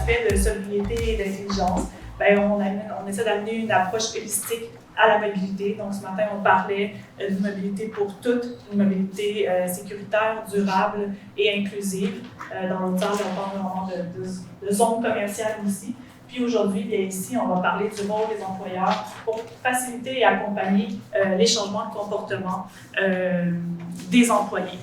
aspects de sobriété et d'intelligence, on essaie d'amener une approche holistique à la mobilité. Donc, ce matin, on parlait d'une mobilité pour toutes, une mobilité sécuritaire, durable et inclusive. Dans l'autre salle, on parle vraiment de zones commerciales aussi. Puis aujourd'hui, bien ici, on va parler du rôle des employeurs pour faciliter et accompagner les changements de comportement des employés.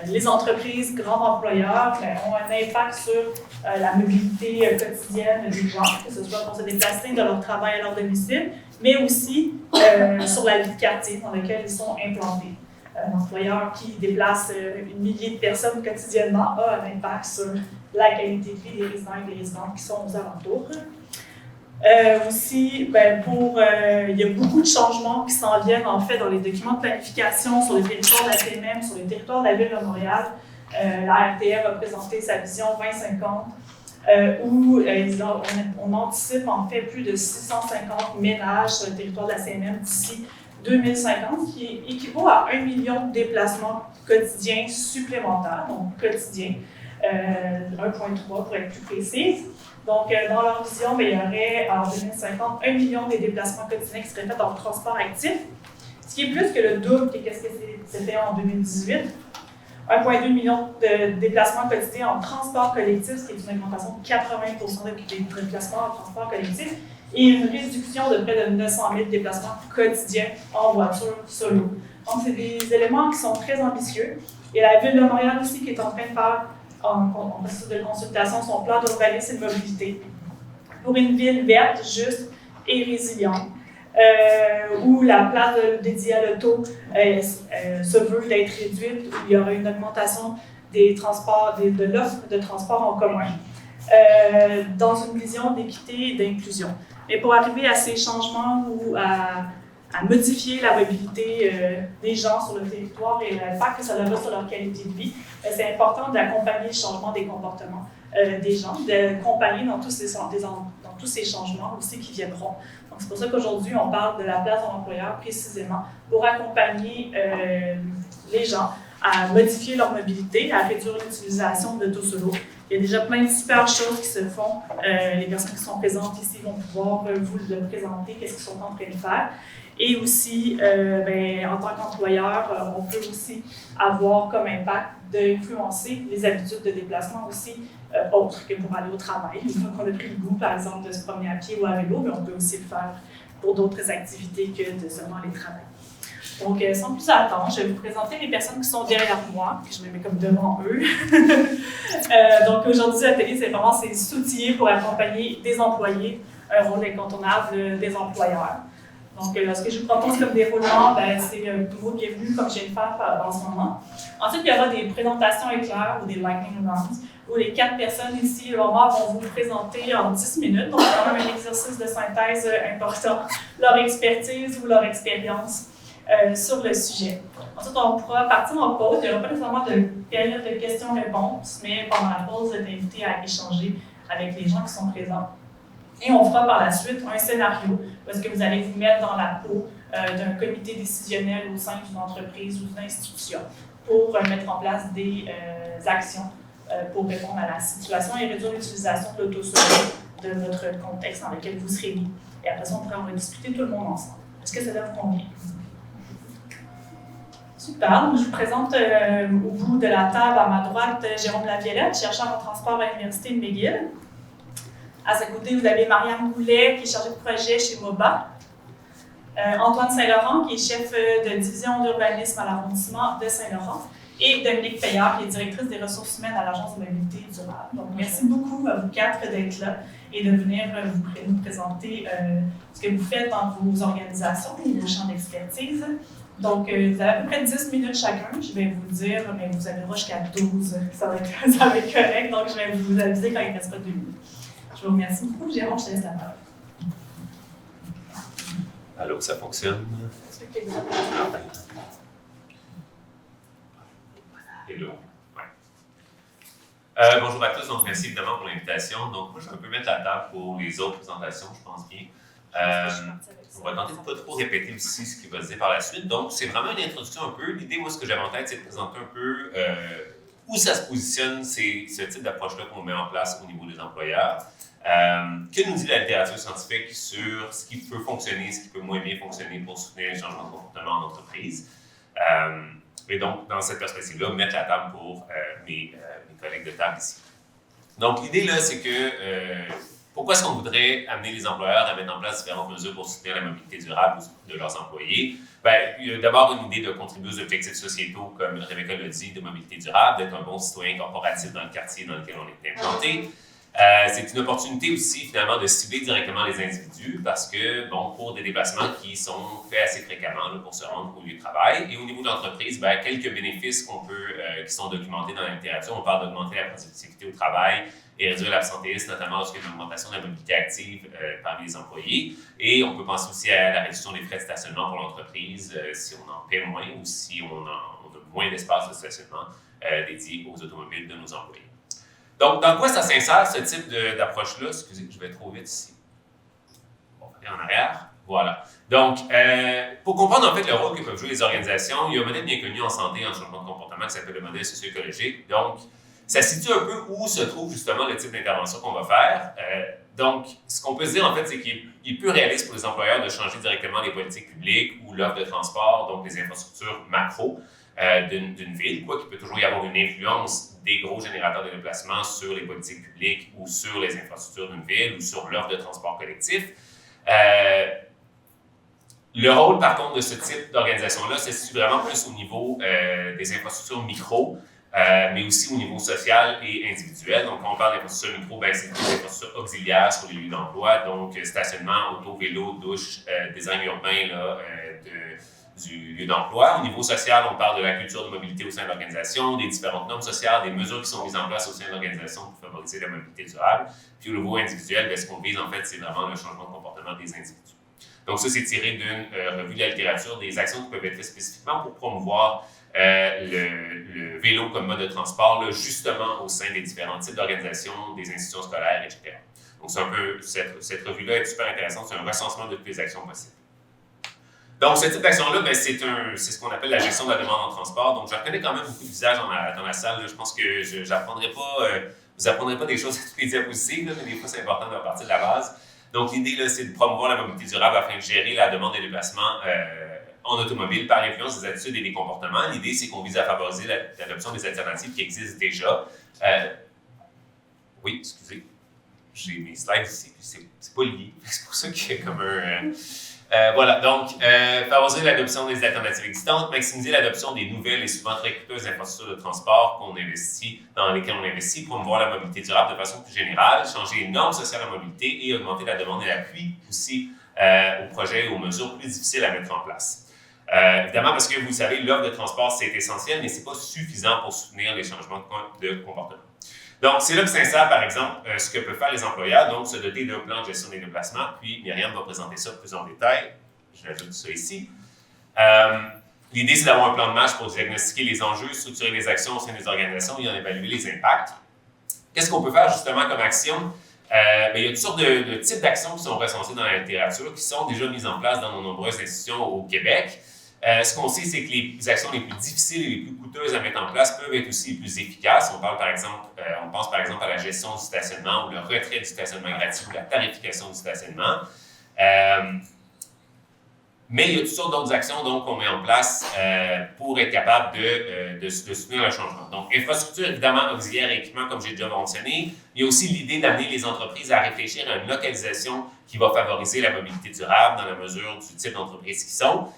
Les entreprises, grands employeurs, ont un impact sur la mobilité quotidienne des gens, que ce soit pour se déplacer de leur travail à leur domicile, mais aussi sur la vie de quartier dans lequel ils sont implantés. Un employeur qui déplace une millier de personnes quotidiennement a un impact sur la qualité de vie des résidents et des résidentes qui sont aux alentours. Aussi, il y a beaucoup de changements qui s'en viennent en fait dans les documents de planification sur les territoires de la CMM, sur les territoires de la Ville de Montréal. La RTR a présenté sa vision 2050 où on anticipe en fait plus de 650 ménages sur le territoire de la CMM d'ici 2050, qui équivaut à 1 million de déplacements quotidiens supplémentaires, donc quotidiens, 1,3 pour être plus précise. Donc, dans leur vision, il y aurait en 2050 1 million de déplacements quotidiens qui seraient faits en transport actif, ce qui est plus que le double de ce que c'était en 2018. 1,2 million de déplacements quotidiens en transport collectif, ce qui est une augmentation de 80% des déplacements en transport collectif, et une réduction de près de 900 000 déplacements quotidiens en voiture solo. Donc, c'est des éléments qui sont très ambitieux. Et la Ville de Montréal aussi qui est en train de faire en processus de consultation son plan d'urbanisme et de mobilité pour une ville verte, juste et résiliente, où la place dédiée à l'auto se veut d'être réduite, où il y aura une augmentation des transports, de l'offre de transport en commun, dans une vision d'équité et d'inclusion. Mais pour arriver à ces changements ou à modifier la mobilité des gens sur le territoire et l'impact que ça aura sur leur qualité de vie, c'est important d'accompagner le changement des comportements des gens, d'accompagner dans tous ces changements aussi qui viendront. Donc, c'est pour ça qu'aujourd'hui, on parle de la place de l'employeur précisément pour accompagner les gens à modifier leur mobilité, à réduire l'utilisation de l'auto solo. Il y a déjà plein de super choses qui se font. Les personnes qui sont présentes ici vont pouvoir vous le présenter, qu'est-ce qu'ils sont en train de faire. Et aussi, en tant qu'employeur, on peut aussi avoir comme impact d'influencer les habitudes de déplacement aussi autres que pour aller au travail. Une fois qu'on a pris le goût, par exemple, de se promener à pied ou à vélo, mais on peut aussi le faire pour d'autres activités que de seulement aller travailler. Donc, sans plus attendre, je vais vous présenter les personnes qui sont derrière moi, que je me mets comme devant eux. Donc, aujourd'hui, l'atelier, c'est vraiment s'outiller pour accompagner des employés, un rôle incontournable des employeurs. Donc, ce que je vous propose comme déroulement, c'est tout le monde bienvenu, comme je viens de faire dans ce moment. Ensuite, il y aura des présentations éclairs ou des lightning rounds, où les 4 personnes ici, vont vous présenter en 10 minutes. Donc, c'est quand même un exercice de synthèse important, leur expertise ou leur expérience sur le sujet. Ensuite, on pourra partir en pause. Il n'y aura pas nécessairement de période de questions-réponses, mais pendant la pause, vous êtes invités à échanger avec les gens qui sont présents. Et on fera par la suite un scénario parce que vous allez vous mettre dans la peau d'un comité décisionnel au sein d'une entreprise ou d'une institution pour mettre en place des actions pour répondre à la situation et réduire l'utilisation de l'auto-solo de votre contexte dans lequel vous serez mis. Et après ça, on pourra en rediscuter tout le monde ensemble. Est-ce que ça vous convient? Super. Donc, je vous présente au bout de la table à ma droite Jérôme Laviolette, chercheur en transport à l'Université de McGill. À sa côté, vous avez Marianne Goulet, qui est chargée de projet chez MOBA. Antoine Saint-Laurent, qui est chef de division d'urbanisme à l'arrondissement de Saint-Laurent. Et Dominique Payard, qui est directrice des ressources humaines à l'Agence de mobilité durable. Donc, merci beaucoup à vous 4 d'être là et de venir nous présenter ce que vous faites dans vos organisations et vos champs d'expertise. Donc, vous avez à peu près 10 minutes chacun. Je vais vous dire, mais vous avez le droit jusqu'à 12. Ça va être correct. Donc, je vais vous aviser quand il ne reste pas 2 minutes. Je vous remercie beaucoup. Jérôme, je te laisse la parole. Allô, ça fonctionne? Hello. Ouais. Bonjour à tous, donc merci évidemment pour l'invitation. Donc, moi, je vais un peu mettre la table pour les autres présentations, je pense bien. On va tenter de ne pas trop répéter aussi ce qui va se dire par la suite. Donc, c'est vraiment une introduction un peu. L'idée, moi, ce que j'avais en tête, c'est de présenter un peu où ça se positionne, c'est ce type d'approche-là qu'on met en place au niveau des employeurs. Que nous dit la littérature scientifique sur ce qui peut fonctionner, ce qui peut moins bien fonctionner pour soutenir les changements de comportement en entreprise? Et donc, dans cette perspective-là, mettre la table pour mes collègues de table ici. Donc, l'idée là, c'est que pourquoi est-ce qu'on voudrait amener les employeurs à mettre en place différentes mesures pour soutenir la mobilité durable de leurs employés? Bien, il y a d'abord une idée de contribuer aux objectifs sociétaux, comme Rebecca l'a dit, de mobilité durable, d'être un bon citoyen corporatif dans le quartier dans lequel on est implanté. C'est une opportunité aussi, finalement, de cibler directement les individus parce que, bon, pour des déplacements qui sont faits assez fréquemment là, pour se rendre au lieu de travail. Et au niveau de l'entreprise, bien, quelques bénéfices qui sont documentés dans la littérature. On parle d'augmenter la productivité au travail et réduire l'absentéisme, notamment lorsqu'il y a une augmentation de la mobilité active parmi les employés. Et on peut penser aussi à la réduction des frais de stationnement pour l'entreprise si on en paie moins ou si on a moins d'espace de stationnement dédié aux automobiles de nos employés. Donc, dans quoi ça s'insère, ce type d'approche-là? Excusez, je vais trop vite ici. On va aller en arrière. Voilà. Donc, pour comprendre en fait le rôle que peuvent jouer les organisations, il y a un modèle bien connu en santé, en changement de comportement, qui s'appelle le modèle socio-écologique. Donc, ça situe un peu où se trouve justement le type d'intervention qu'on va faire. Donc, ce qu'on peut se dire en fait, c'est qu'il est plus réaliste pour les employeurs de changer directement les politiques publiques ou l'offre de transport, donc les infrastructures macro d'une ville, quoi qu'il peut toujours y avoir une influence des gros générateurs de déplacement sur les politiques publiques ou sur les infrastructures d'une ville ou sur l'offre de transport collectif. Le rôle, par contre, de ce type d'organisation-là, se situe vraiment plus au niveau des infrastructures micro, mais aussi au niveau social et individuel. Donc, quand on parle d'infrastructures micro, ben, c'est des infrastructures auxiliaires sur les lieux d'emploi, donc stationnement, auto, vélo, douche, design urbain là, du lieu d'emploi. Au niveau social, on parle de la culture de mobilité au sein de l'organisation, des différentes normes sociales, des mesures qui sont mises en place au sein de l'organisation pour favoriser la mobilité durable. Puis au niveau individuel, bien, ce qu'on vise, en fait, c'est vraiment le changement de comportement des individus. Donc ça, c'est tiré d'une revue de la littérature, des actions qui peuvent être faites spécifiquement pour promouvoir le vélo comme mode de transport, là, justement au sein des différents types d'organisations, des institutions scolaires, etc. Donc c'est un peu, cette revue-là est super intéressante, c'est un recensement de toutes les actions possibles. Donc, ce type d'action-là, ben, c'est ce qu'on appelle la gestion de la demande en transport. Donc, je reconnais quand même beaucoup de visages dans la salle. Là. Je pense que vous n'apprendrez pas des choses à toutes les diapositives, là, mais des fois, c'est important de partir de la base. Donc, l'idée, là, c'est de promouvoir la mobilité durable afin de gérer la demande des déplacements en automobile par l'influence des attitudes et des comportements. L'idée, c'est qu'on vise à favoriser l'adoption des alternatives qui existent déjà. Oui, excusez. J'ai mes slides ici, puis c'est pas lié. C'est pour ça qu'il y a comme un... voilà, donc, favoriser l'adoption des alternatives existantes, maximiser l'adoption des nouvelles et souvent très coûteuses infrastructures de transport dans lesquelles on investit, promouvoir la mobilité durable de façon plus générale, changer les normes sociales en mobilité et augmenter la demande et l'appui aussi aux projets et aux mesures plus difficiles à mettre en place. Évidemment, parce que vous savez, l'offre de transport, c'est essentiel, mais ce n'est pas suffisant pour soutenir les changements de comportement. Donc, c'est là que s'insère, par exemple, ce que peuvent faire les employeurs, donc se doter d'un plan de gestion des déplacements, puis Myriam va présenter ça plus en détail. Je l'ajoute ça ici. L'idée, c'est d'avoir un plan de match pour diagnostiquer les enjeux, structurer les actions au sein des organisations et en évaluer les impacts. Qu'est-ce qu'on peut faire justement comme action? Il y a toutes sortes de types d'actions qui sont recensées dans la littérature, qui sont déjà mises en place dans nos nombreuses institutions au Québec. Ce qu'on sait, c'est que les actions les plus difficiles et les plus coûteuses à mettre en place peuvent être aussi les plus efficaces. On pense par exemple à la gestion du stationnement ou le retrait du stationnement gratuit ou la tarification du stationnement. Mais il y a toutes sortes d'autres actions donc, qu'on met en place pour être capable de soutenir le changement. Donc, infrastructure, évidemment, auxiliaire et équipement, comme j'ai déjà mentionné. Il y a aussi l'idée d'amener les entreprises à réfléchir à une localisation qui va favoriser la mobilité durable dans la mesure du type d'entreprise qu'ils sont.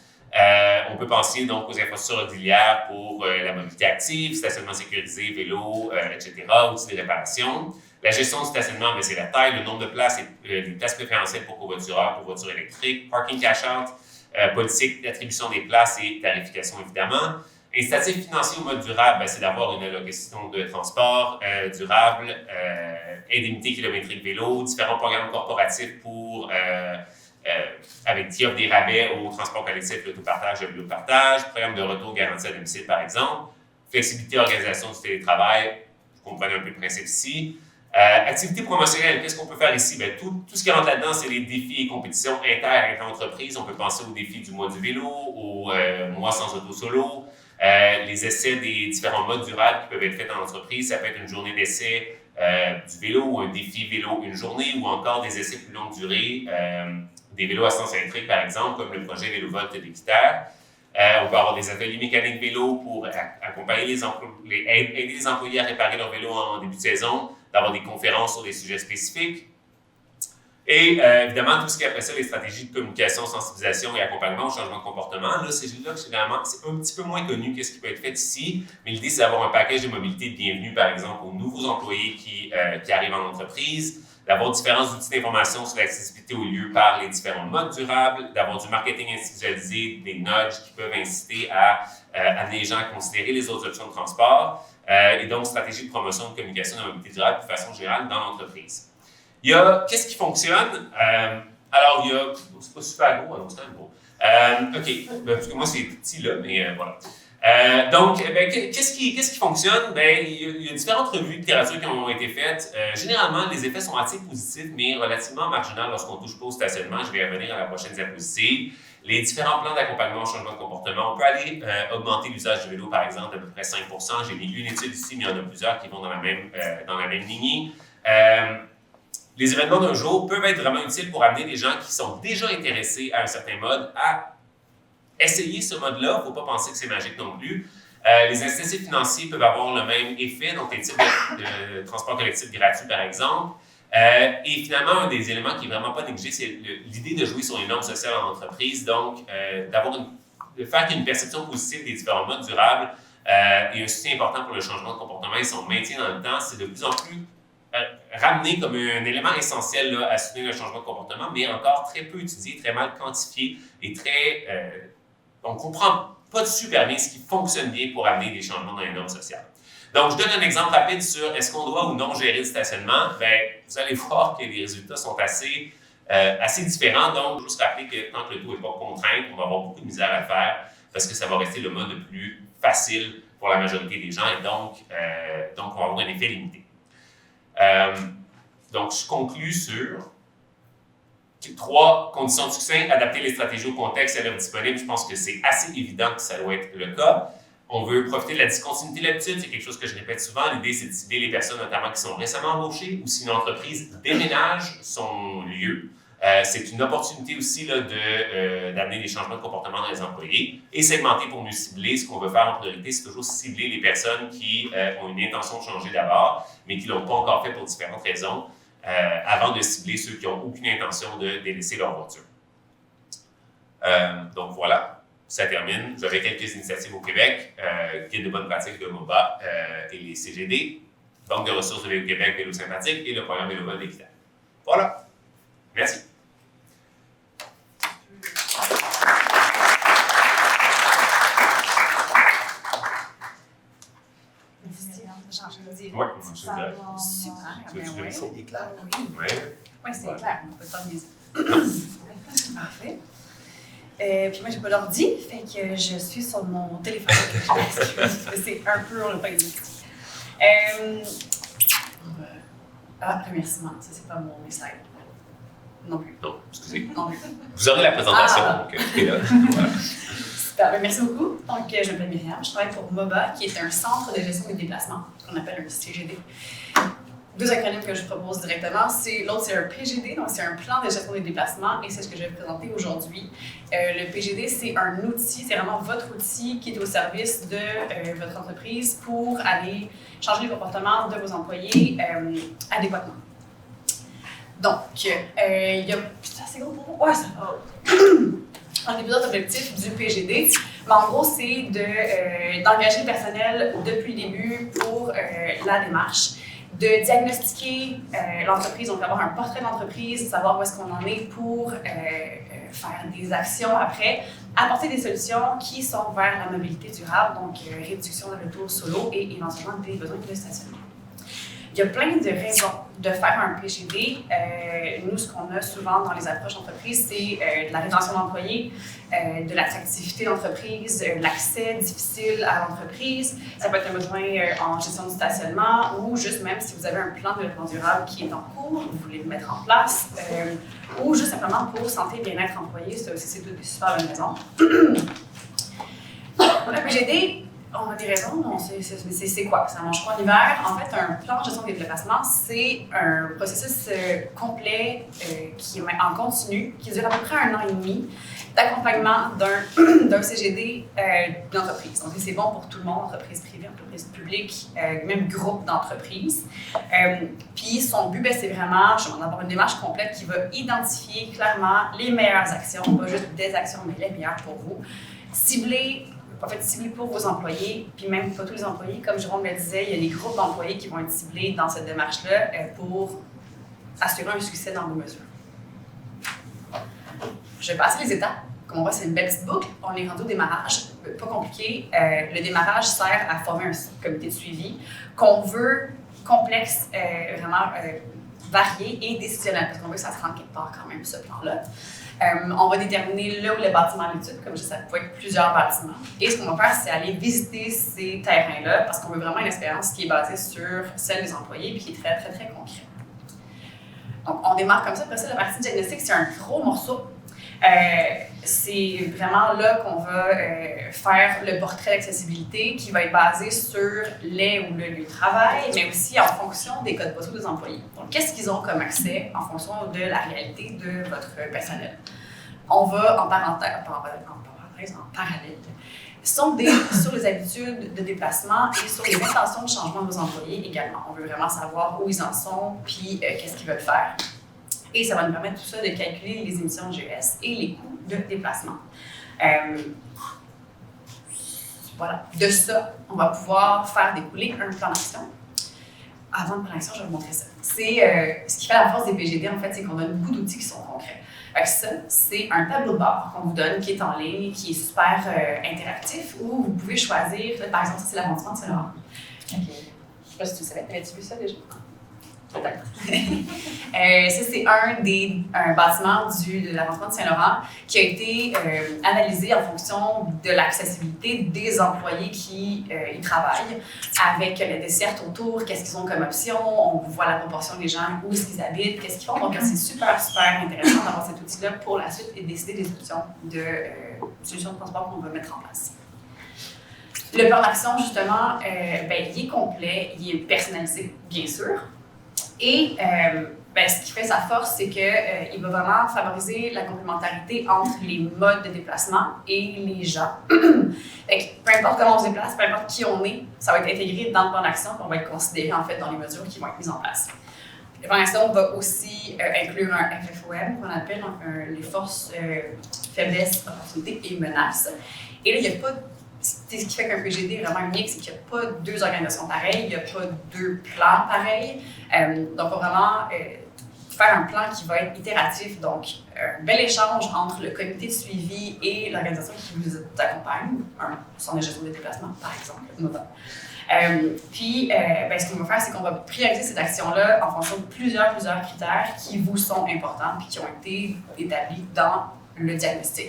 On peut penser donc aux infrastructures auxiliaires pour la mobilité active, stationnement sécurisé, vélo, etc., outils de réparation. La gestion du stationnement, c'est la taille, le nombre de places et les places préférentielles pour covoitureurs, pour voitures électriques, parking cash-out, politique d'attribution des places et tarification, évidemment. Incitatif financier au mode durable, c'est d'avoir une allocation de transport durable, indemnité kilométrique vélo, différents programmes corporatifs pour... qui offrent des rabais au transport collectif, l'autopartage, le vélo-partage, programme de retour garanti à domicile, par exemple, flexibilité, organisation du télétravail, vous comprenez un peu le principe ici. Activité promotionnelle, qu'est-ce qu'on peut faire ici? Bien, tout ce qui rentre là-dedans, c'est les défis et compétitions inter-entreprises. On peut penser aux défis du mois du vélo, au mois sans auto solo, Les essais des différents modes durables qui peuvent être faits dans l'entreprise, ça peut être une journée d'essai du vélo ou un défi vélo une journée ou encore des essais plus longue durée, des vélos à sens électrique par exemple, comme le projet VéloVolt d'Équiterre. On peut avoir des ateliers mécaniques vélo pour accompagner aider les employés à réparer leur vélo en début de saison, d'avoir des conférences sur des sujets spécifiques. Et évidemment, tout ce qui est après ça, les stratégies de communication, sensibilisation et accompagnement au changement de comportement. Là, c'est généralement, c'est un petit peu moins connu que ce qui peut être fait ici, mais l'idée, c'est d'avoir un package de mobilité de bienvenue, par exemple, aux nouveaux employés qui arrivent en entreprise, d'avoir différents outils d'information sur l'accessibilité aux lieux par les différents modes durables, d'avoir du marketing individualisé, des nudges qui peuvent inciter à amener les gens à considérer les autres options de transport, et donc stratégie de promotion de communication de la mobilité durable de façon générale dans l'entreprise. Il y a, qu'est-ce qui fonctionne? Alors, il y a, c'est pas super gros, alors c'est gros. OK, parce que moi, c'est petit là, mais voilà. Donc, qu'est-ce qui fonctionne? Il y a différentes revues de littérature qui ont été faites. Généralement, les effets sont assez positifs, mais relativement marginaux lorsqu'on touche pas au stationnement. Je vais y revenir à la prochaine diapositive. Les différents plans d'accompagnement au changement de comportement, on peut aller augmenter l'usage du vélo, par exemple, d'à peu près 5%. J'ai mis une étude ici, mais il y en a plusieurs qui vont dans la même lignée. Les événements d'un jour peuvent être vraiment utiles pour amener des gens qui sont déjà intéressés à un certain mode à essayer ce mode-là. Il ne faut pas penser que c'est magique non plus. Les incitatifs financiers peuvent avoir le même effet, donc les types de transport collectif gratuit, par exemple. Et finalement, un des éléments qui n'est vraiment pas négligé, c'est l'idée de jouer sur les normes sociales en entreprise, donc de faire qu'il y ait une perception positive des différents modes durables et un soutien important pour le changement de comportement et son maintien dans le temps. C'est de plus en plus ramené comme un élément essentiel là, à soutenir le changement de comportement, mais encore très peu étudié, très mal quantifié et on ne comprend pas super bien ce qui fonctionne bien pour amener des changements dans les normes sociales. Donc, je donne un exemple rapide sur est-ce qu'on doit ou non gérer le stationnement. Vous allez voir que les résultats sont assez différents. Donc, je veux juste rappeler que tant que le tout n'est pas contraint, on va avoir beaucoup de misère à le faire parce que ça va rester le mode le plus facile pour la majorité des gens et donc on va avoir un effet limité. Donc, je conclus sur 3 conditions de succès, adapter les stratégies au contexte et à l'heure disponible. Je pense que c'est assez évident que ça doit être le cas. On veut profiter de la discontinuité de l'habitude, c'est quelque chose que je répète souvent. L'idée, c'est de cibler les personnes notamment qui sont récemment embauchées ou si une entreprise déménage son lieu. C'est une opportunité aussi là, d'amener des changements de comportement dans les employés et segmenter pour mieux cibler. Ce qu'on veut faire en priorité, c'est toujours cibler les personnes qui ont une intention de changer d'abord, mais qui ne l'ont pas encore fait pour différentes raisons, avant de cibler ceux qui n'ont aucune intention de délaisser leur voiture. Donc voilà, ça termine. J'avais quelques initiatives au Québec, Guide de bonnes pratiques de MOBA et les CGD, Banque de ressources de Vélo Québec, Vélo Sympathique et le programme VéloVolt d'Équiterre. Voilà. Merci. Oui, super. C'est clair. Oui, c'est clair. On peut pas mieux. Parfait. Puis moi, j'ai pas l'ordi, fait que je suis sur mon téléphone. C'est un peu, on l'a pas dit. Remerciements, ça c'est pas mes slides. Non plus. Non, excusez. Non plus. Vous aurez la présentation, donc là. Voilà. Super, merci beaucoup. Donc, je m'appelle Myriam, je travaille pour MOBA, qui est un centre de gestion des déplacements, qu'on appelle un CGD. 2 acronymes que je propose directement. L'autre, c'est un PGD, donc c'est un plan de gestion des déplacements, et c'est ce que je vais vous présenter aujourd'hui. Le PGD, c'est un outil, c'est vraiment votre outil qui est au service de votre entreprise pour aller changer le comportement de vos employés adéquatement. Donc, il y a... Putain, c'est gros pour moi? Ouais, ça va. Un des plusieurs objectifs du PGD, mais en gros, c'est d'engager le personnel depuis le début pour la démarche, de diagnostiquer l'entreprise, donc d'avoir un portrait d'entreprise, savoir où est-ce qu'on en est pour faire des actions après, apporter des solutions qui sont vers la mobilité durable, donc réduction de retour solo et éventuellement des besoins de stationnement. Il y a plein de raisons de faire un PGD. Nous, ce qu'on a souvent dans les approches d'entreprise, c'est de la rétention d'employés, de l'attractivité d'entreprise, l'accès difficile à l'entreprise. Ça peut être un besoin en gestion du stationnement ou juste même si vous avez un plan de développement durable qui est en cours, vous voulez le mettre en place, ou juste simplement pour santé et bien-être employé. Ça aussi, c'est toutes des super bonnes raisons. Le PGD, On a des raisons, c'est quoi? Ça mange quoi en hiver? En fait, un plan de gestion des déplacements, c'est un processus complet qui est en continu, qui dure à peu près 1 an et demi, d'accompagnement d'un CGD d'entreprise. Donc, c'est bon pour tout le monde, entreprise privée, entreprise publique, même groupe d'entreprises. Puis, son but, c'est vraiment d'avoir une démarche complète qui va identifier clairement les meilleures actions, pas juste des actions, mais les meilleures pour vous. Cibler pour vos employés, puis même pas tous les employés. Comme Jérôme le disait, il y a des groupes d'employés qui vont être ciblés dans cette démarche-là pour assurer un succès dans vos mesures. Je vais passer les étapes. Comme on voit, c'est une belle petite boucle. On est rendu au démarrage. Pas compliqué. Le démarrage sert à former un comité de suivi qu'on veut complexe, vraiment varié et décisionnel, parce qu'on veut que ça se rende quelque part quand même, ce plan-là. On va déterminer là où le bâtiment est l'étude, comme je dis, ça peut être plusieurs bâtiments. Et ce qu'on va faire, c'est aller visiter ces terrains-là, parce qu'on veut vraiment une expérience qui est basée sur celle des employés et qui est très, très, très concrète. Donc, on démarre comme ça. Après ça, la partie diagnostic, c'est un gros morceau. C'est vraiment là qu'on va faire le portrait d'accessibilité qui va être basé sur les ou le lieu de travail, mais aussi en fonction des codes postaux des employés. Donc, qu'est-ce qu'ils ont comme accès en fonction de la réalité de votre personnel? On va en parallèle, sonder sur les habitudes de déplacement et sur les intentions de changement de vos employés également. On veut vraiment savoir où ils en sont puis qu'est-ce qu'ils veulent faire. Et ça va nous permettre tout ça de calculer les émissions de GES et les coûts de déplacement. Voilà. De ça, on va pouvoir faire découler un plan d'action. Avant le plan d'action, je vais vous montrer ça. C'est ce qui fait la force des PGD, en fait, c'est qu'on donne beaucoup d'outils qui sont concrets. Ça, c'est un tableau de bord qu'on vous donne, qui est en ligne, qui est super interactif, où vous pouvez choisir, là, par exemple, ça, c'est l'arrondissement de Saint-Laurent. Okay. Je ne sais pas si tu le savais, avais-tu vu ça déjà? Peut-être. Ça, c'est un bâtiment de l'arrondissement de Saint-Laurent qui a été analysé en fonction de l'accessibilité des employés qui y travaillent, avec les dessertes autour, qu'est-ce qu'ils ont comme option, on voit la proportion des gens, où est-ce qu'ils habitent, qu'est-ce qu'ils font. Donc, c'est super, super intéressant d'avoir cet outil-là pour la suite et décider des options de solutions de transport qu'on va mettre en place. Le plan d'action, justement, il est complet, il est personnalisé, bien sûr. Et ce qui fait sa force, c'est qu'il va vraiment favoriser la complémentarité entre les modes de déplacement et les gens. Peu importe comment on se déplace, peu importe qui on est, ça va être intégré dans le plan d'action et on va être considéré en fait dans les mesures qui vont être mises en place. Le plan d'action va aussi inclure un FFOM qu'on appelle donc, les forces, faiblesses, opportunités et menaces. Et là, il n'y a pas ce qui fait qu'un PGD est vraiment unique, c'est qu'il n'y a pas 2 organisations pareilles, il n'y a pas 2 plans pareils. Donc, on va vraiment faire un plan qui va être itératif. Donc, un bel échange entre le comité de suivi et l'organisation qui vous accompagne, son gestion des déplacements, par exemple. Ce qu'on va faire, c'est qu'on va prioriser cette action-là en fonction de plusieurs critères qui vous sont importants et qui ont été établis dans le diagnostic.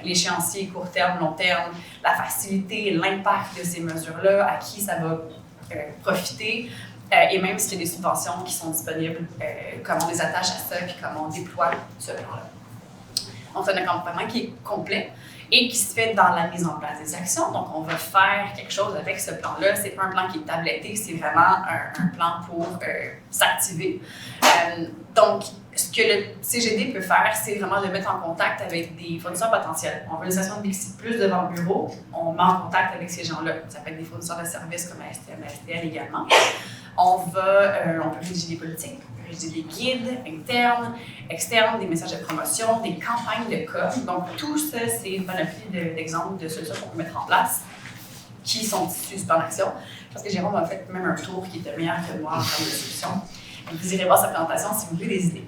L'échéancier court terme, long terme, la facilité, l'impact de ces mesures-là, à qui ça va profiter, et même s'il y a des subventions qui sont disponibles, comment on les attache à ça, puis comment on déploie ce plan-là. Donc, c'est un accompagnement qui est complet et qui se fait dans la mise en place des actions. Donc, on va faire quelque chose avec ce plan-là. C'est pas un plan qui est tabletté, c'est vraiment un plan pour s'activer. Donc, ce que le CGD peut faire, c'est vraiment de mettre en contact avec des fournisseurs potentiels. On veut une station de Bixi plus devant le bureau, on met en contact avec ces gens-là. Ça peut être des fournisseurs de services comme ASTM, ASTL également. On peut rédiger des politiques, on peut rédiger des guides internes, externes, des messages de promotion, des campagnes de com. Donc, tout ça, c'est une panoplie d'exemples de solutions qu'on peut mettre en place qui sont issues du plan d'action. Parce que Jérôme a fait même un tour qui était meilleur que moi en termes de solutions. Vous irez voir sa présentation si vous voulez des idées.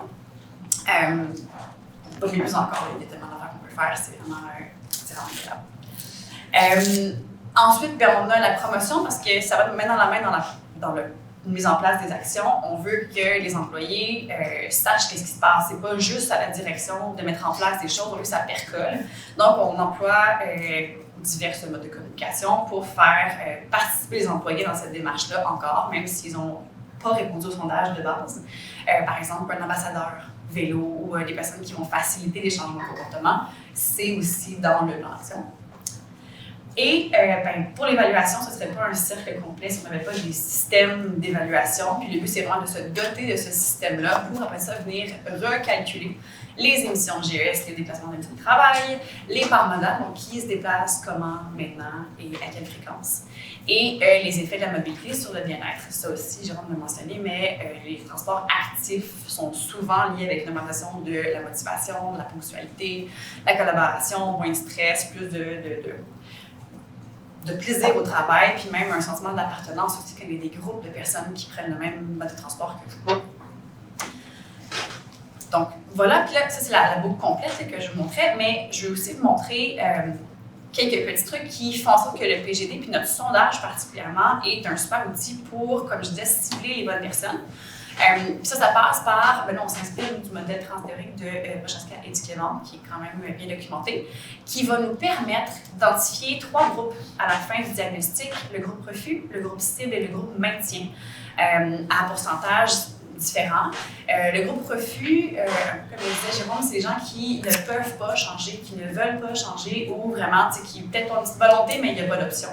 Pas plus encore, il y a tellement d'affaires qu'on peut faire, c'est vraiment agréable. Ensuite, on a la promotion parce que ça va nous mettre dans la main dans la mise en place des actions. On veut que les employés sachent ce qui se passe. C'est pas juste à la direction de mettre en place des choses, on veut que ça percole. Donc, on emploie divers modes de communication pour faire participer les employés dans cette démarche-là encore, même s'ils n'ont pas répondu au sondage de base. Par exemple, un ambassadeur vélo ou des personnes qui vont faciliter les changements de comportement, c'est aussi dans le plan d'action. Et pour l'évaluation, ce ne serait pas un cercle complet si on n'avait pas des systèmes d'évaluation. Puis le but, c'est vraiment de se doter de ce système-là pour après ça venir recalculer les émissions de GES, les déplacements d'un de travail, les parts modales, donc qui se déplacent, comment, maintenant et à quelle fréquence. Et les effets de la mobilité sur le bien-être. Ça aussi, Jérôme l'a mentionné, mais les transports actifs sont souvent liés avec l'augmentation de la motivation, de la ponctualité, la collaboration, moins de stress, plus de plaisir au travail, puis même un sentiment d'appartenance aussi quand il y a des groupes de personnes qui prennent le même mode de transport que vous. Donc voilà, puis là, ça c'est la boucle complète que je vous montrais, mais je vais aussi vous montrer quelques petits trucs qui font en sorte que le PGD, puis notre sondage particulièrement, est un super outil pour, comme je disais, cibler les bonnes personnes. Ça passe par, là, on s'inspire du modèle transthéorique de Prochaska et Duquesne, qui est quand même bien documenté, qui va nous permettre d'identifier 3 groupes à la fin du diagnostic, le groupe refus, le groupe cible et le groupe maintien, à pourcentage différents. Le groupe refus, comme le disait Jérôme, c'est les gens qui ne peuvent pas changer, qui ne veulent pas changer ou vraiment, qui peut-être ont une petite volonté, mais il n'y a pas d'option.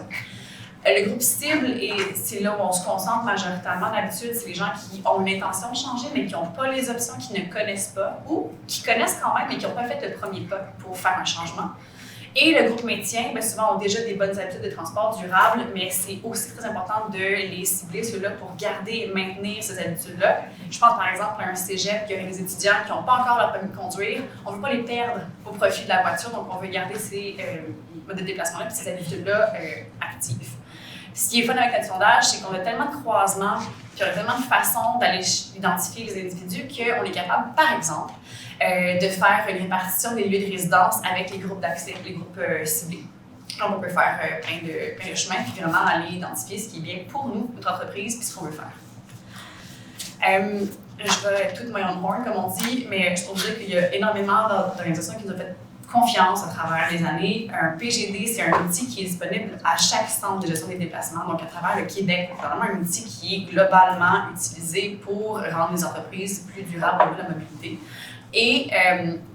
Le groupe cible, et c'est là où on se concentre majoritairement d'habitude, c'est les gens qui ont une intention de changer, mais qui n'ont pas les options, qui ne connaissent pas, ou qui connaissent quand même, mais qui n'ont pas fait le premier pas pour faire un changement. Et le groupe maintien, bien souvent, ont déjà des bonnes habitudes de transport durable, mais c'est aussi très important de les cibler, ceux-là, pour garder et maintenir ces habitudes-là. Je pense par exemple à un cégep qui a des étudiants qui n'ont pas encore leur permis de conduire. On ne veut pas les perdre au profit de la voiture, donc on veut garder ces modes de déplacement-là et ces habitudes-là actives. Ce qui est fun avec notre sondage, c'est qu'on a tellement de croisements, puis on a tellement de façons d'aller identifier les individus qu'on est capable, par exemple, de faire une répartition des lieux de résidence avec les groupes d'accès, les groupes ciblés. Donc, on peut faire plein de chemins, puis vraiment aller identifier ce qui est bien pour nous, notre entreprise, puis ce qu'on veut faire. Je vais tout my own horn, comme on dit, mais je trouve qu'il y a énormément d'organisations qui nous ont fait confiance à travers les années. Un PGD, c'est un outil qui est disponible à chaque centre de gestion des déplacements, donc à travers le Québec. C'est vraiment un outil qui est globalement utilisé pour rendre les entreprises plus durables au niveau de la mobilité. Et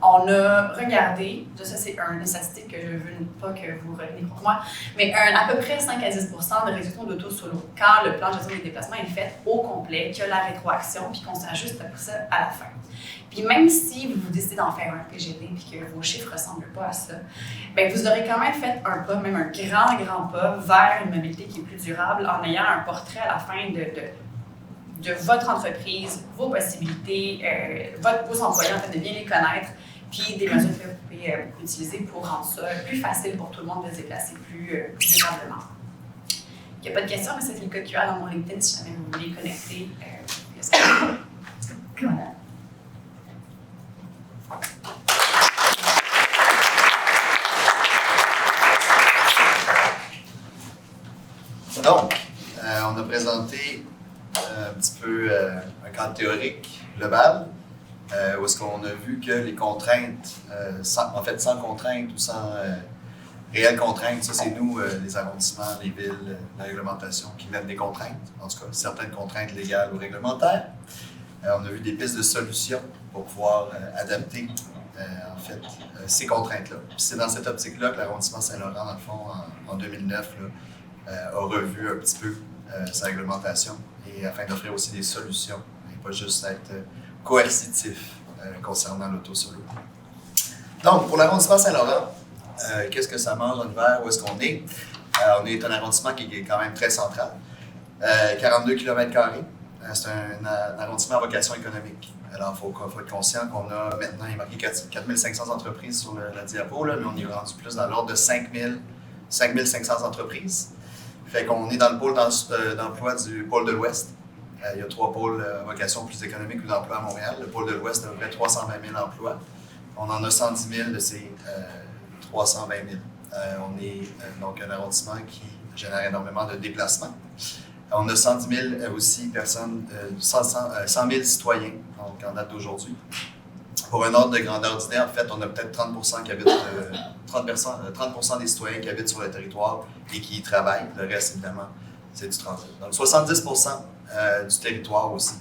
on a regardé, ça c'est une statistique que je ne veux pas que vous reteniez pour moi, mais à peu près 5 à 10 de réduction d'auto-solo quand le plan de gestion des déplacements est fait au complet, qu'il y a la rétroaction, puis qu'on s'ajuste après ça à la fin. Puis même si vous décidez d'en faire un PGD et que vos chiffres ne ressemblent pas à ça, bien vous aurez quand même fait un pas, même un grand pas vers une mobilité qui est plus durable en ayant un portrait à la fin de votre entreprise, vos possibilités, vos employés, en fait, de bien les connaître, puis des mesures que vous pouvez utiliser pour rendre ça plus facile pour tout le monde de se déplacer plus durablement. Il n'y a pas de questions, mais c'est le code QR dans mon LinkedIn si jamais vous voulez connecter. Voilà. Donc, on a présenté un petit peu un cadre théorique global, où est-ce qu'on a vu que les contraintes, sans contraintes ou sans réelles contraintes, ça c'est nous, les arrondissements, les villes, la réglementation qui mettent des contraintes, en tout cas certaines contraintes légales ou réglementaires. On a vu des pistes de solutions pour pouvoir adapter ces contraintes-là. C'est dans cette optique-là que l'arrondissement Saint-Laurent, dans le fond, en 2009, a revu un petit peu sa réglementation et afin d'offrir aussi des solutions et pas juste être coercitif concernant l'auto-solo. Donc, pour l'arrondissement Saint-Laurent, qu'est-ce que ça mange en hiver? Où est-ce qu'on est? On est un arrondissement qui est quand même très central. 42 km². C'est un arrondissement à vocation économique. Alors, il faut être conscient qu'on a maintenant, il est marqué 4500 entreprises sur la diapo, là, mais on est rendu plus dans l'ordre de 5500 entreprises. Fait qu'on est dans le pôle d'emploi du pôle de l'Ouest. Il y a 3 pôles à vocation plus économique ou d'emploi à Montréal. Le pôle de l'Ouest a à peu près 320 000 emplois. On en a 110 000 de ces 320 000. On est donc un arrondissement qui génère énormément de déplacements. On a 110 000 aussi personnes, 100 000 citoyens, donc en date d'aujourd'hui. Pour un ordre de grandeur d'idée, en fait, on a peut-être 30% qui habitent, 30% des citoyens qui habitent sur le territoire et qui y travaillent. Le reste, évidemment, c'est du transit. Donc 70% du territoire aussi,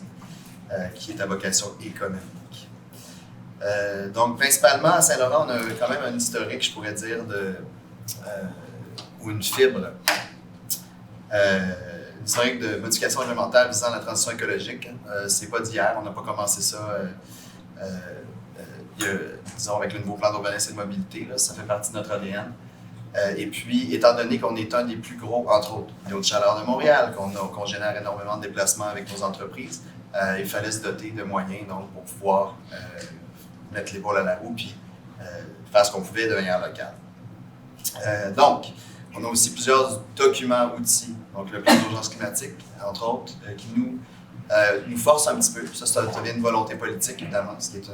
qui est à vocation économique. Donc, principalement, à Saint-Laurent, on a quand même un historique, je pourrais dire, ou une fibre. Une historique de modification réglementaire visant la transition écologique. C'est pas d'hier, on n'a pas commencé ça disons avec le nouveau plan d'urbanisme et de mobilité, là, ça fait partie de notre ADN. Et puis, étant donné qu'on est un des plus gros, entre autres, des Hauts-de-Chaleur de Montréal, qu'on génère énormément de déplacements avec nos entreprises, il fallait se doter de moyens donc, pour pouvoir mettre l'épaule à la roue puis faire ce qu'on pouvait de manière locale. Donc, on a aussi plusieurs documents, outils, donc le plan d'urgence climatique, entre autres, qui nous force un petit peu. Ça devient une volonté politique, évidemment, ce qui est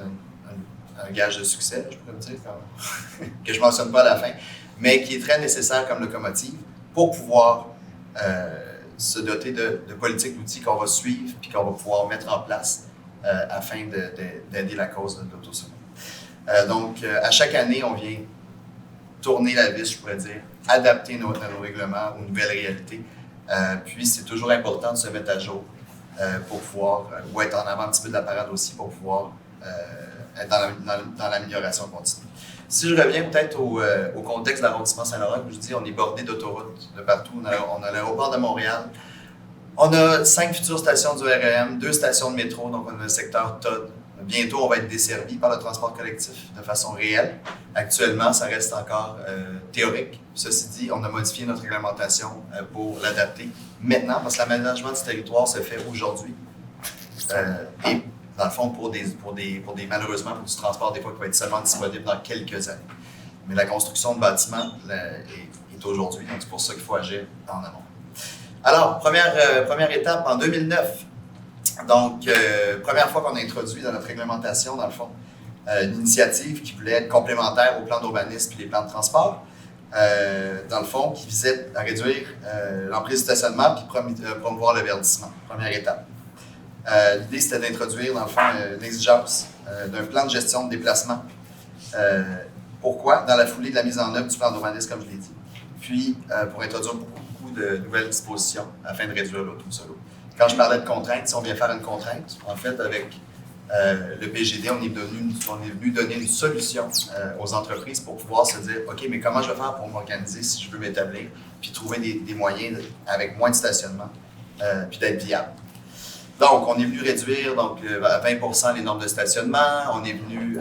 un gage de succès, je pourrais dire, que je ne mentionne pas à la fin, mais qui est très nécessaire comme locomotive pour pouvoir se doter de politiques d'outils qu'on va suivre puis qu'on va pouvoir mettre en place afin d'aider la cause de l'autosol. Donc, à chaque année, on vient tourner la vis, je pourrais dire, adapter nos règlements aux nouvelles réalités. Puis, c'est toujours important de se mettre à jour pour pouvoir, ou être en avant un petit peu de la parade aussi pour pouvoir être dans l'amélioration continue. Si je reviens peut-être au contexte de l'arrondissement Saint-Laurent, comme je dis, on est bordé d'autoroutes de partout. On a l'aéroport de Montréal. On a 5 futures stations du REM, 2 stations de métro, donc on a le secteur TOD. Bientôt, on va être desservi par le transport collectif de façon réelle. Actuellement, ça reste encore théorique. Ceci dit, on a modifié notre réglementation pour l'adapter maintenant, parce que l'aménagement du territoire se fait aujourd'hui. Et dans le fond, malheureusement, pour du transport, des fois, qui va être seulement disponible dans quelques années. Mais la construction de bâtiments est aujourd'hui, donc c'est pour ça qu'il faut agir en amont. Alors, première étape, en 2009, donc, première fois qu'on a introduit dans notre réglementation, dans le fond, une initiative qui voulait être complémentaire au plan d'urbanisme et les plans de transport, dans le fond, qui visait à réduire l'emprise du stationnement et promouvoir le verdissement. Première étape. L'idée, c'était d'introduire, dans le fond, une exigence d'un plan de gestion de déplacement. Pourquoi? Dans la foulée de la mise en œuvre du plan d'urbanisme, comme je l'ai dit. Puis, pour introduire beaucoup de nouvelles dispositions afin de réduire l'autosolo. Quand je parlais de contraintes, si on vient faire une contrainte, en fait, avec le PGD, on est venu donner une solution aux entreprises pour pouvoir se dire « OK, mais comment je vais faire pour m'organiser si je veux m'établir, puis trouver des moyens avec moins de stationnement, puis d'être viable. » Donc, on est venu réduire à 20% les normes de stationnement. On est venu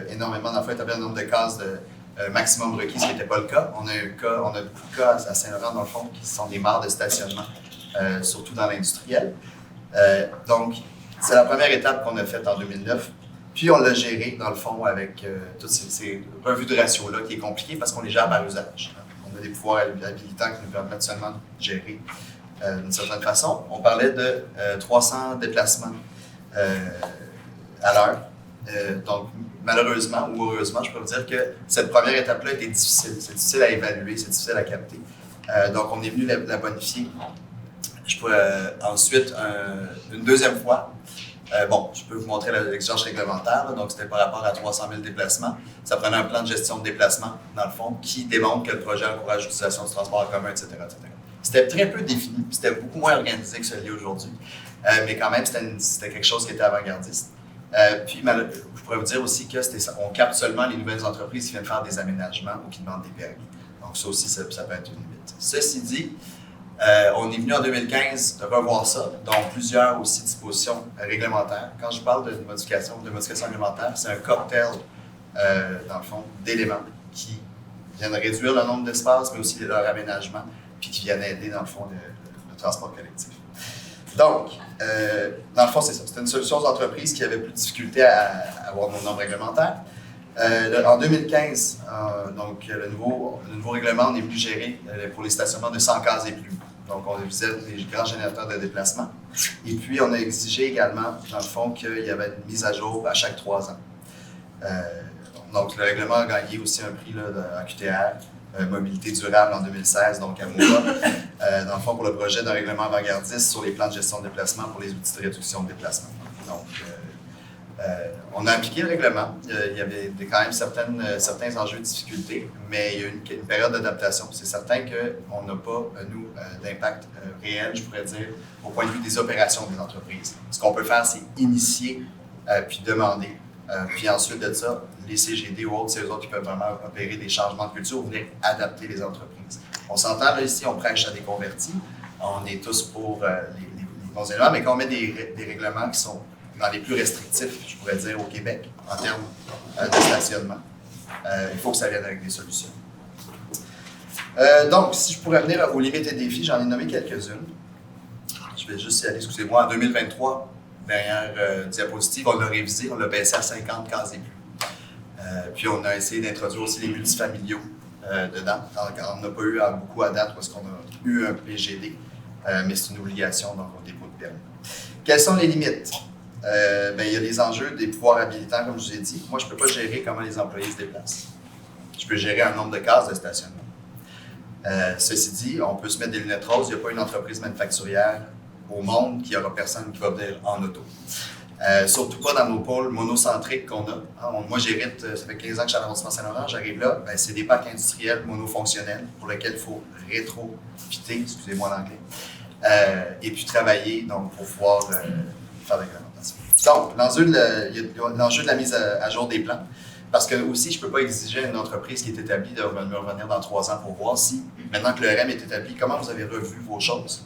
énormément, dans le fond, établir le nombre de cases de maximum requis, ce qui n'était pas le cas. On a beaucoup de cas à Saint-Laurent, dans le fond, qui sont des mares de stationnement, surtout dans l'industriel. Donc, c'est la première étape qu'on a faite en 2009. Puis, on l'a géré, dans le fond, avec toutes ces revues de ratio-là, qui est compliqué parce qu'on les gère par usage. On a des pouvoirs habilitants qui nous permettent seulement de gérer d'une certaine façon. On parlait de 300 déplacements à l'heure. Donc, malheureusement ou heureusement, je peux vous dire que cette première étape-là était difficile. C'est difficile à évaluer, c'est difficile à capter. Donc, on est venu la bonifier. Ensuite, une deuxième fois, je peux vous montrer l'exigence réglementaire. Là, donc, c'était par rapport à 300 000 déplacements. Ça prenait un plan de gestion de déplacement, dans le fond, qui démontre que le projet encourage l'utilisation du transport en commun, etc., etc. C'était très peu défini, c'était beaucoup moins organisé que celui aujourd'hui. Mais quand même, c'était quelque chose qui était avant-gardiste. Puis, je pourrais vous dire aussi qu'on capte seulement les nouvelles entreprises qui viennent faire des aménagements ou qui demandent des permis. Donc, ça aussi, ça peut être une limite. Ceci dit, on est venu en 2015 de revoir ça, donc plusieurs aussi dispositions réglementaires. Quand je parle de modification réglementaire, c'est un cocktail, dans le fond, d'éléments qui viennent réduire le nombre d'espaces, mais aussi leur aménagement, puis qui viennent aider, dans le fond, le transport collectif. Donc, dans le fond, c'est ça. C'était une solution aux entreprises qui avaient plus de difficulté à avoir nos normes réglementaires. En 2015, le nouveau règlement, on est venu gérer pour les stationnements de 100 cases et plus. Donc, on visait les grands générateurs de déplacement. Et puis, on a exigé également, dans le fond, qu'il y avait une mise à jour à chaque 3 ans. Donc, le règlement a gagné aussi un prix à QTR, Mobilité durable en 2016, donc à MOVA, dans le fond, pour le projet d'un règlement avant-gardiste sur les plans de gestion de déplacement pour les outils de réduction de déplacement. Donc, on a appliqué le règlement. Il y avait quand même certains enjeux de difficulté, mais il y a eu une période d'adaptation. C'est certain qu'on n'a pas, nous, d'impact réel, je pourrais dire, au point de vue des opérations des entreprises. Ce qu'on peut faire, c'est initier, puis demander. Puis ensuite de ça, les CGD ou autres, c'est eux autres qui peuvent vraiment opérer des changements de culture ou venir adapter les entreprises. On s'entend, là, ici, on prêche à des convertis. On est tous pour les bons éléments, mais quand on met des règlements qui sont dans les plus restrictifs, je pourrais dire, au Québec, en termes de stationnement, il faut que ça vienne avec des solutions. Donc, si je pourrais venir aux limites et défis, j'en ai nommé quelques-unes. Je vais juste y aller, excusez-moi, en 2023, dernière diapositive, on l'a révisé, on l'a baissé à 50 cases et plus. Puis on a essayé d'introduire aussi les multifamiliaux dedans. On n'a pas eu beaucoup à date parce qu'on a eu un PGD, mais c'est une obligation dans le dépôt de permis. Quelles sont les limites? Il y a les enjeux des pouvoirs habilitants, comme je vous ai dit. Moi, je ne peux pas gérer comment les employés se déplacent. Je peux gérer un nombre de cases de stationnement. Ceci dit, on peut se mettre des lunettes roses. Il n'y a pas une entreprise manufacturière au monde qui aura personne qui va venir en auto. Surtout pas dans nos pôles monocentriques qu'on a. Moi, j'hérite, ça fait 15 ans que je suis à l'arrondissement Saint-Laurent, j'arrive là, c'est des parcs industriels monofonctionnels pour lesquels il faut rétrofiter, excusez-moi l'anglais, et puis travailler donc, pour pouvoir faire de l'agrémentation. Donc, l'enjeu de la mise à jour des plans, parce que aussi, je ne peux pas exiger à une entreprise qui est établie de me revenir dans 3 ans pour voir si, maintenant que le REM est établi, comment vous avez revu vos choses.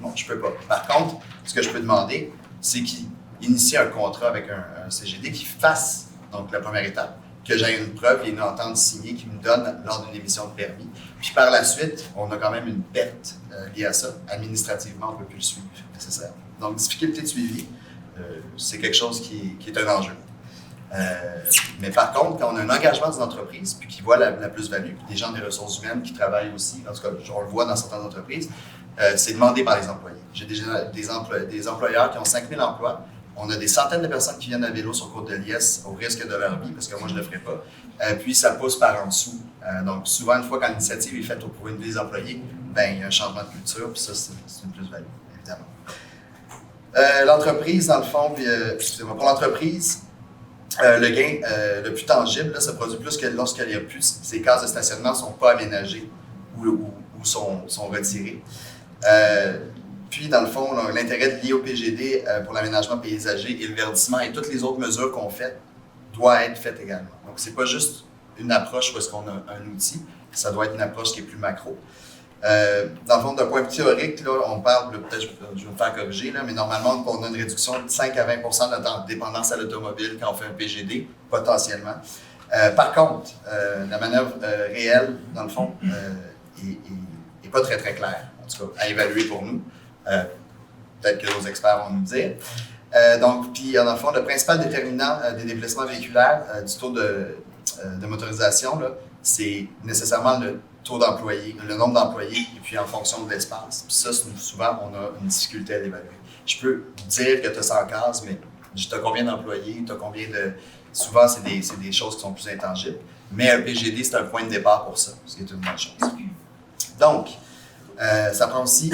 Non, je ne peux pas. Par contre, ce que je peux demander, c'est qu'ils initient un contrat avec un CGD qui fasse donc la première étape, que j'ai une preuve et une entente signée qui me donne lors d'une émission de permis. Puis par la suite, on a quand même une perte liée à ça. Administrativement, on ne peut plus le suivre nécessairement. Donc, difficulté de suivi, c'est quelque chose qui est un enjeu. Mais par contre, quand on a un engagement d'une entreprise, puis qui voit la plus-value, puis des gens des ressources humaines qui travaillent aussi, en tout cas, on le voit dans certaines entreprises, c'est demandé par les employés. J'ai déjà des employeurs qui ont 5000 emplois. On a des centaines de personnes qui viennent à vélo sur Côte de Liesse au risque de leur vie, parce que moi, je ne le ferai pas. Puis, ça pousse par en dessous. Donc, souvent, une fois quand l'initiative est faite pour une des employés, il y a un changement de culture, puis ça, c'est une plus-value, évidemment. L'entreprise, dans le fond, excusez-moi, pour l'entreprise, le gain le plus tangible, là, ça produit plus que lorsqu'il y a plus, ces cases de stationnement ne sont pas aménagées ou sont retirées. Puis, dans le fond, l'intérêt lié au PGD pour l'aménagement paysager et le verdissement et toutes les autres mesures qu'on fait doit être fait également. Donc, ce n'est pas juste une approche où est-ce qu'on a un outil, ça doit être une approche qui est plus macro. Dans le fond, d'un point théorique, là, on parle, peut-être je vais me faire corriger, là, mais normalement, on a une réduction de 5 à 20 de notre dépendance à l'automobile quand on fait un PGD, potentiellement. Par contre, la manœuvre réelle, dans le fond, n'est pas très, très claire, en tout cas, à évaluer pour nous. Peut-être que nos experts vont nous dire. Donc, puis, dans le fond, le principal déterminant des déplacements véhiculaires du taux de motorisation, c'est nécessairement le taux d'employés, le nombre d'employés, et puis en fonction de l'espace. Puis ça, souvent, on a une difficulté à l'évaluer. Je peux dire que tu as 100 cases, mais tu as combien d'employés, tu as combien de... Souvent, c'est des choses qui sont plus intangibles. Mais un PGD, c'est un point de départ pour ça, ce qui est une bonne chose. Donc, ça prend aussi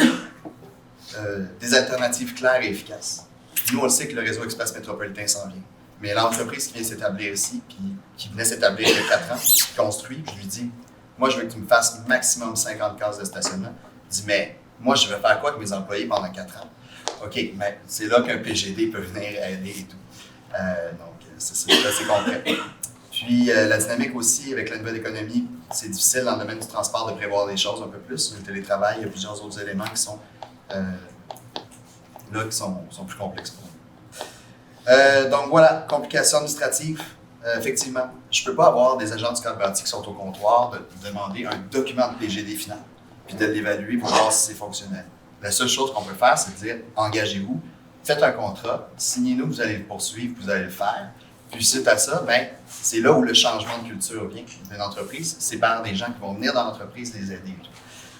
des alternatives claires et efficaces. Nous, on le sait que le réseau express métropolitain s'en vient. Mais l'entreprise qui vient s'établir ici, puis qui venait s'établir il y a 4 ans, qui construit, je lui dis, moi, je veux que tu me fasses maximum 50 cases de stationnement. Je dis, mais moi, je vais faire quoi avec mes employés pendant 4 ans? OK, mais c'est là qu'un PGD peut venir aider et tout. Donc, c'est assez concret. Puis, la dynamique aussi, avec la nouvelle économie, c'est difficile dans le domaine du transport de prévoir des choses un peu plus. Le télétravail, il y a plusieurs autres éléments qui sont là, qui sont plus complexes pour nous. Donc voilà, complications administratives. Effectivement, je ne peux pas avoir des agents du cadre bâti qui sont au comptoir de demander un document de PGD final, puis de l'évaluer pour voir si c'est fonctionnel. La seule chose qu'on peut faire, c'est de dire, engagez-vous, faites un contrat, signez-nous, vous allez le poursuivre, vous allez le faire. Puis suite à ça, c'est là où le changement de culture vient d'une entreprise. C'est par des gens qui vont venir dans l'entreprise les aider.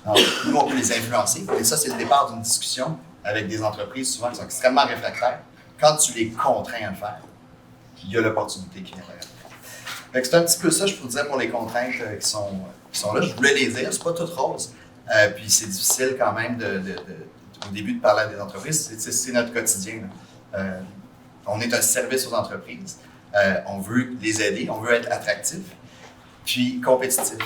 Donc, nous, on peut les influencer. Et ça, c'est le départ d'une discussion avec des entreprises souvent qui sont extrêmement réfractaires. Quand tu les contrains à le faire, il y a l'opportunité qui vient derrière. C'est un petit peu ça, je pourrais dire, pour les contraintes qui sont là. Je voulais les dire, c'est pas tout rose. Puis c'est difficile quand même au début de parler à des entreprises. C'est notre quotidien. On est un service aux entreprises. On veut les aider, on veut être attractif, puis compétitif.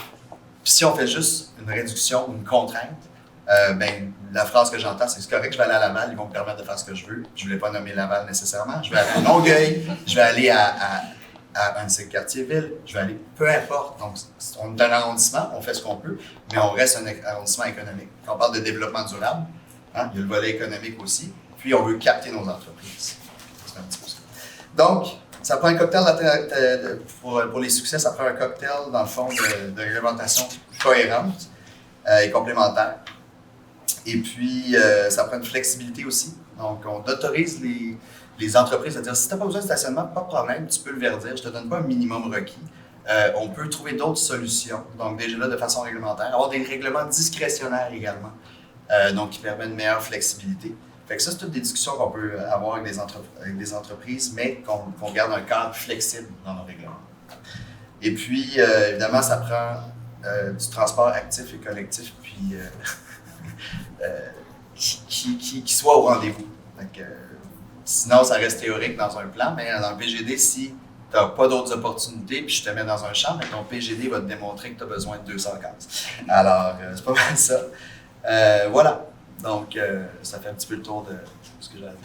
Puis si on fait juste une réduction ou une contrainte, la phrase que j'entends, c'est correct, je vais aller à Laval, ils vont me permettre de faire ce que je veux. Je ne voulais pas nommer Laval nécessairement. Je vais aller à Longueuil, je vais aller à Annecy-Cartierville, je vais aller, peu importe. Donc, on est un arrondissement, on fait ce qu'on peut, mais on reste un arrondissement économique. Quand on parle de développement durable, hein, il y a le volet économique aussi, puis on veut capter nos entreprises. C'est un petit peu ça. Donc, ça prend un cocktail pour les succès, ça prend un cocktail, dans le fond, de réglementation cohérente et complémentaire. Et puis, ça prend une flexibilité aussi. Donc, on autorise les entreprises à dire, si tu n'as pas besoin de stationnement, pas de problème, tu peux le verdir, je ne te donne pas un minimum requis. On peut trouver d'autres solutions, donc déjà là, de façon réglementaire. Avoir des règlements discrétionnaires également, donc qui permettent une meilleure flexibilité. Fait que ça, c'est toutes des discussions qu'on peut avoir avec des entreprises, mais qu'on garde un cadre flexible dans nos règlements. Et puis, évidemment, ça prend du transport actif et collectif, puis qui soit au rendez-vous. Sinon, ça reste théorique dans un plan, mais dans le PGD, si tu n'as pas d'autres opportunités, puis je te mets dans un champ, mais ton PGD va te démontrer que tu as besoin de 200 cases. Alors, c'est pas mal ça. Voilà. Donc, ça fait un petit peu le tour de ce que j'ai à dire.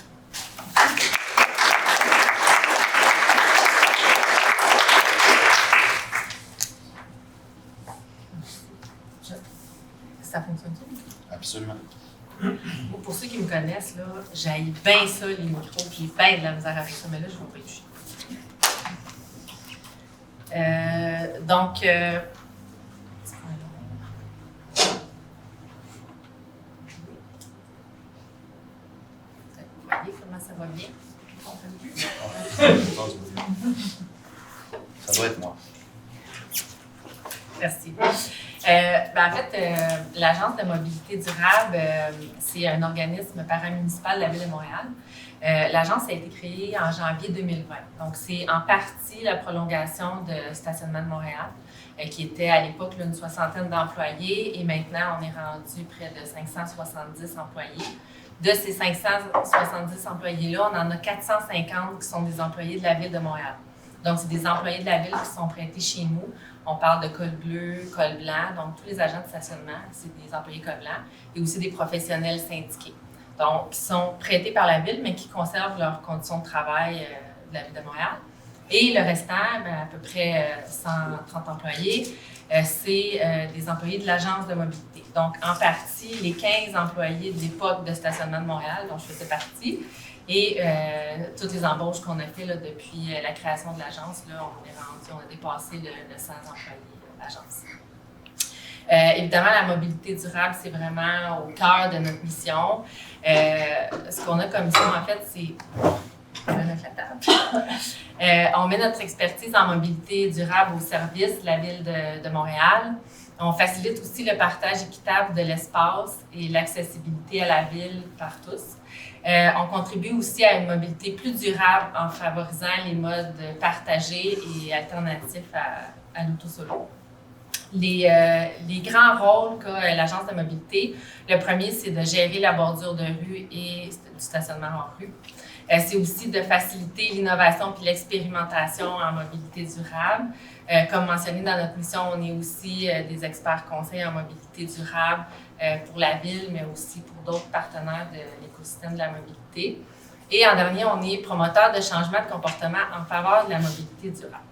Ça fonctionne-tu? Absolument. Pour ceux qui me connaissent, là, j'haïs bien ça, les micros, puis j'ai bien de la misère avec ça, mais là, je vous préjuge. Donc, vous voyez comment ça va bien? Ça doit être moi. Merci. En fait, l'Agence de mobilité durable, c'est un organisme paramunicipal de la Ville de Montréal. L'agence a été créée en janvier 2020. Donc, c'est en partie la prolongation de Stationnement de Montréal, qui était à l'époque une 60aine d'employés, et maintenant, on est rendu près de 570 employés. De ces 570 employés-là, on en a 450 qui sont des employés de la Ville de Montréal. Donc, c'est des employés de la Ville qui sont prêtés chez nous. On parle de col bleu, col blanc, donc tous les agents de stationnement, c'est des employés col blanc, et aussi des professionnels syndiqués. Donc, qui sont prêtés par la Ville, mais qui conservent leurs conditions de travail de la Ville de Montréal. Et le restant, à peu près 130 employés, c'est des employés de l'Agence de mobilité. Donc, en partie, les 15 employés de l'époque de Stationnement de Montréal, dont je faisais partie, et toutes les embauches qu'on a fait là, depuis la création de l'agence, là, on a dépassé le 100 employés de l'agence. Évidemment, la mobilité durable, c'est vraiment au cœur de notre mission. Ce qu'on a comme mission, en fait, c'est... On va mettre la table. On met notre expertise en mobilité durable au service de la Ville de Montréal. On facilite aussi le partage équitable de l'espace et l'accessibilité à la ville par tous. On contribue aussi à une mobilité plus durable en favorisant les modes partagés et alternatifs à l'auto-solo. Les grands rôles qu'a l'Agence de mobilité, le premier, c'est de gérer la bordure de rue et du stationnement en rue. C'est aussi de faciliter l'innovation puis l'expérimentation en mobilité durable. Comme mentionné dans notre mission, on est aussi des experts conseils en mobilité durable pour la ville, mais aussi pour d'autres partenaires de l'écosystème de la mobilité. Et en dernier, on est promoteur de changement de comportement en faveur de la mobilité durable.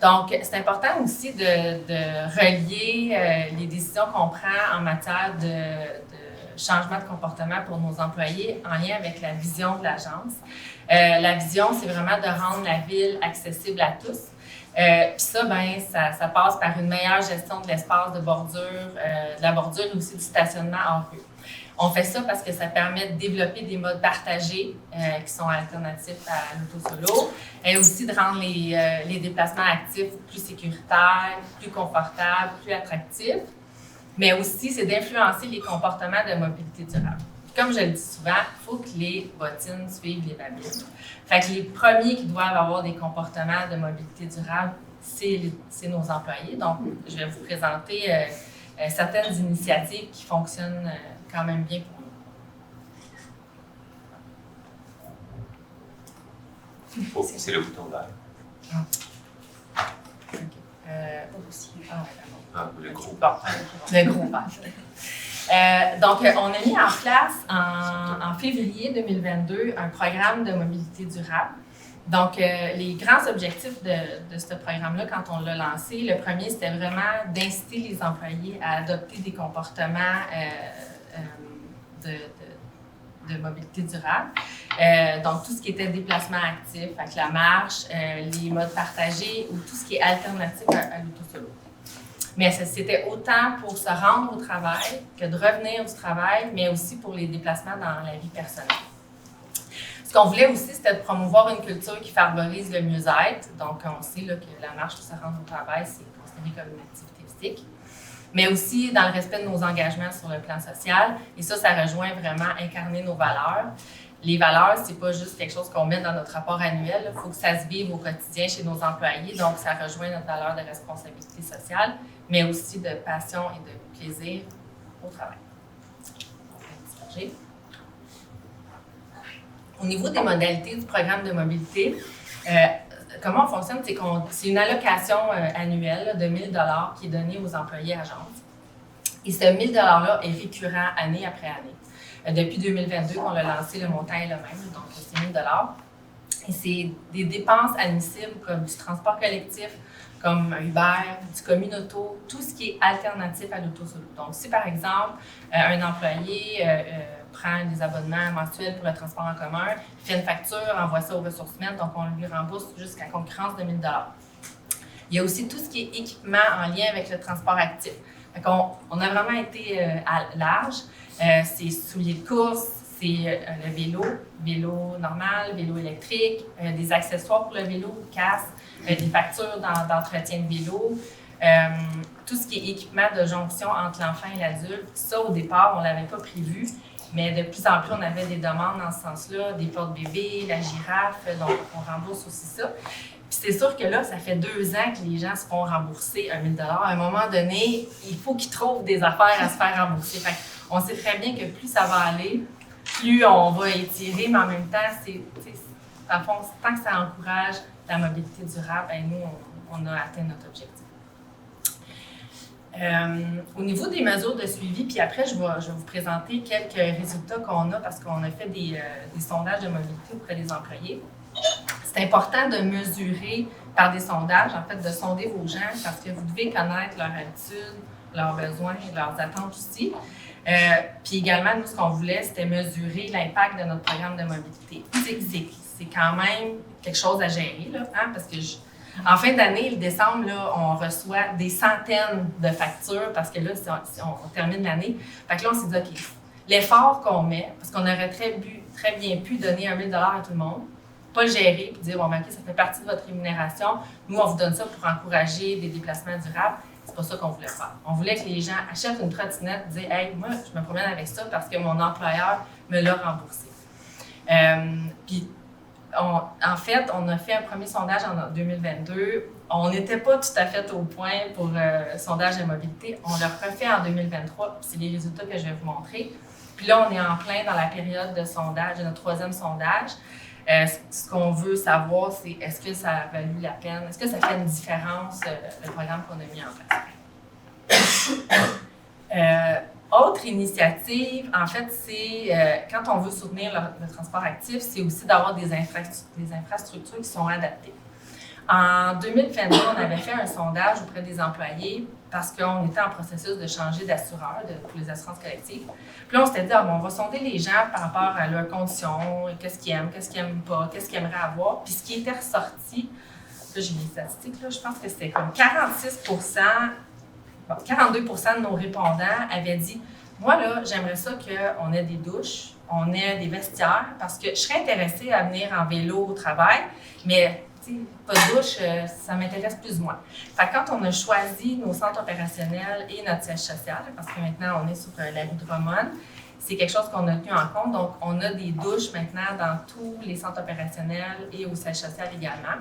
Donc, c'est important aussi de relier les décisions qu'on prend en matière de changement de comportement pour nos employés en lien avec la vision de l'agence. La vision, c'est vraiment de rendre la ville accessible à tous. Puis ça passe par une meilleure gestion de l'espace de bordure, de la bordure et aussi du stationnement en rue. On fait ça parce que ça permet de développer des modes partagés qui sont alternatifs à l'auto-solo et aussi de rendre les déplacements actifs plus sécuritaires, plus confortables, plus attractifs. Mais aussi, c'est d'influencer les comportements de mobilité durable. Comme je le dis souvent, il faut que les bottines suivent les babines. Fait que les premiers qui doivent avoir des comportements de mobilité durable, c'est nos employés. Donc, je vais vous présenter certaines initiatives qui fonctionnent quand même bien pour nous. Oh, c'est le bouton vert. Le gros. Bon, le gros vert. Donc, on a mis en place en février 2022 un programme de mobilité durable Donc, les grands objectifs de ce programme-là, quand on l'a lancé, le premier, c'était vraiment d'inciter les employés à adopter des comportements de mobilité durable. Donc, tout ce qui était déplacement actif, avec la marche, les modes partagés ou tout ce qui est alternatif à l'auto-solo. Mais c'était autant pour se rendre au travail que de revenir du travail, mais aussi pour les déplacements dans la vie personnelle. Ce qu'on voulait aussi, c'était de promouvoir une culture qui favorise le mieux-être. Donc, on sait là, que la marche pour se rendre au travail, c'est considéré comme une activité physique. Mais aussi dans le respect de nos engagements sur le plan social. Et ça rejoint vraiment incarner nos valeurs. Les valeurs, c'est pas juste quelque chose qu'on met dans notre rapport annuel. Il faut que ça se vive au quotidien chez nos employés. Donc, ça rejoint notre valeur de responsabilité sociale, mais aussi de passion et de plaisir au travail. Au niveau des modalités du programme de mobilité, comment on fonctionne, c'est une allocation annuelle de 1 000 $ qui est donnée aux employés agences. Et ce 1 000 $ là est récurrent année après année. Depuis 2022 qu'on l'a lancé, le montant est le même, donc c'est 1 000 $. Et c'est des dépenses admissibles comme du transport collectif, comme Uber, du communauto, tout ce qui est alternatif à l'auto-solo. Donc, si par exemple, un employé prend des abonnements mensuels pour le transport en commun, fait une facture, envoie ça aux ressources humaines, donc on lui rembourse jusqu'à concurrence de 1 000 $. Il y a aussi tout ce qui est équipement en lien avec le transport actif. On a vraiment été à large. C'est souliers de course, c'est le vélo normal, vélo électrique, des accessoires pour le vélo, casque, des factures d'entretien de vélo, tout ce qui est équipement de jonction entre l'enfant et l'adulte. Ça, au départ, on ne l'avait pas prévu, mais de plus en plus, on avait des demandes dans ce sens-là, des porte-bébés, la girafe, donc on rembourse aussi ça. Puis c'est sûr que là, ça fait 2 ans que les gens se font rembourser 1 000 $. À un moment donné, il faut qu'ils trouvent des affaires à se faire rembourser. Fait on sait très bien que plus ça va aller, plus on va étirer, mais en même temps, tant que ça encourage la mobilité durable, ben nous, on a atteint notre objectif. Au niveau des mesures de suivi, puis après, je vais vous présenter quelques résultats qu'on a parce qu'on a fait des sondages de mobilité auprès des employés. C'est important de mesurer par des sondages, en fait, de sonder vos gens parce que vous devez connaître leurs habitudes, leurs besoins, leurs attentes aussi. Puis également, nous, ce qu'on voulait, c'était mesurer l'impact de notre programme de mobilité. C'est quand même quelque chose à gérer, là, hein, parce que en fin d'année, le décembre, là, on reçoit des centaines de factures parce que là, on termine l'année. Fait que là, on s'est dit, OK, l'effort qu'on met, parce qu'on aurait très bien pu donner 1 000 $ à tout le monde, pas le gérer et dire, bon, ben, OK, ça fait partie de votre rémunération. Nous, on vous donne ça pour encourager des déplacements durables. C'est pas ça qu'on voulait faire. On voulait que les gens achètent une trottinette et disent, hey, moi, je me promène avec ça parce que mon employeur me l'a remboursé. Puis, en fait, on a fait un premier sondage en 2022. On n'était pas tout à fait au point pour le sondage de mobilité. On l'a refait en 2023. C'est les résultats que je vais vous montrer. Puis là, on est en plein dans la période de sondage, de notre 3e sondage. Ce qu'on veut savoir, c'est est-ce que ça a valu la peine? Est-ce que ça fait une différence, le programme qu'on a mis en place? Autre initiative, en fait, c'est quand on veut soutenir le transport actif, c'est aussi d'avoir des infrastructures qui sont adaptées. En 2022, on avait fait un sondage auprès des employés parce qu'on était en processus de changer d'assureur pour les assurances collectives. Puis là, on s'était dit, on va sonder les gens par rapport à leurs conditions, qu'est-ce qu'ils aiment pas, qu'est-ce qu'ils aimeraient avoir. Puis ce qui était ressorti, là, j'ai les statistiques, là, je pense que c'était comme 42 % de nos répondants avaient dit, moi, là, j'aimerais ça qu'on ait des douches, on ait des vestiaires, parce que je serais intéressée à venir en vélo au travail, mais pas de douche, ça m'intéresse plus ou moins. Fait que quand on a choisi nos centres opérationnels et notre siège social, parce que maintenant on est sur la rue de Drummond, c'est quelque chose qu'on a tenu en compte. Donc, on a des douches maintenant dans tous les centres opérationnels et au siège social également.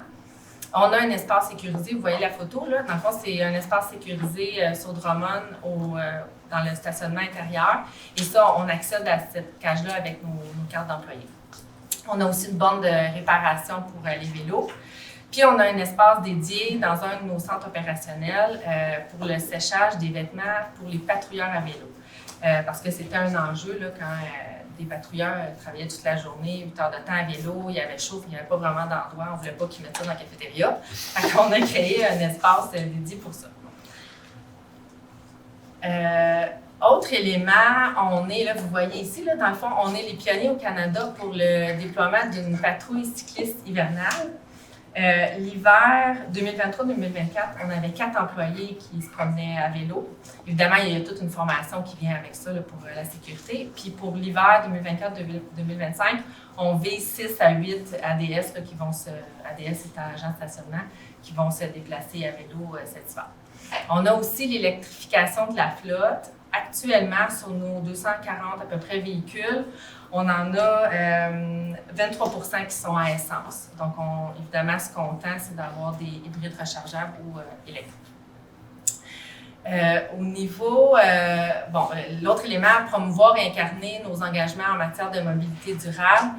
On a un espace sécurisé, vous voyez la photo, là. Dans le fond, c'est un espace sécurisé sur Drummond dans le stationnement intérieur. Et ça, on accède à cette cage-là avec nos cartes d'employés. On a aussi une borne de réparation pour les vélos. Puis, on a un espace dédié dans un de nos centres opérationnels pour le séchage des vêtements pour les patrouilleurs à vélo. Parce que c'était un enjeu là, quand des patrouilleurs travaillaient toute la journée, 8 heures de temps à vélo, il y avait chaud, il n'y avait pas vraiment d'endroit, on ne voulait pas qu'ils mettent ça dans la cafétéria. Fait qu'on a créé un espace dédié pour ça. Autre élément, on est, là, vous voyez ici, là, dans le fond, on est les pionniers au Canada pour le déploiement d'une patrouille cycliste hivernale. L'hiver 2023-2024, on avait 4 employés qui se promenaient à vélo. Évidemment, il y a toute une formation qui vient avec ça là, pour la sécurité. Puis pour l'hiver 2024-2025, on vise 6 à 8 ADS, là, qui vont ADS est un agent de stationnement, qui vont se déplacer à vélo cet hiver. On a aussi l'électrification de la flotte. Actuellement, sur nos 240 à peu près véhicules, on en a 23 % qui sont à essence. Donc, évidemment, ce qu'on tend, c'est d'avoir des hybrides rechargeables ou électriques. Au niveau, l'autre élément, promouvoir et incarner nos engagements en matière de mobilité durable,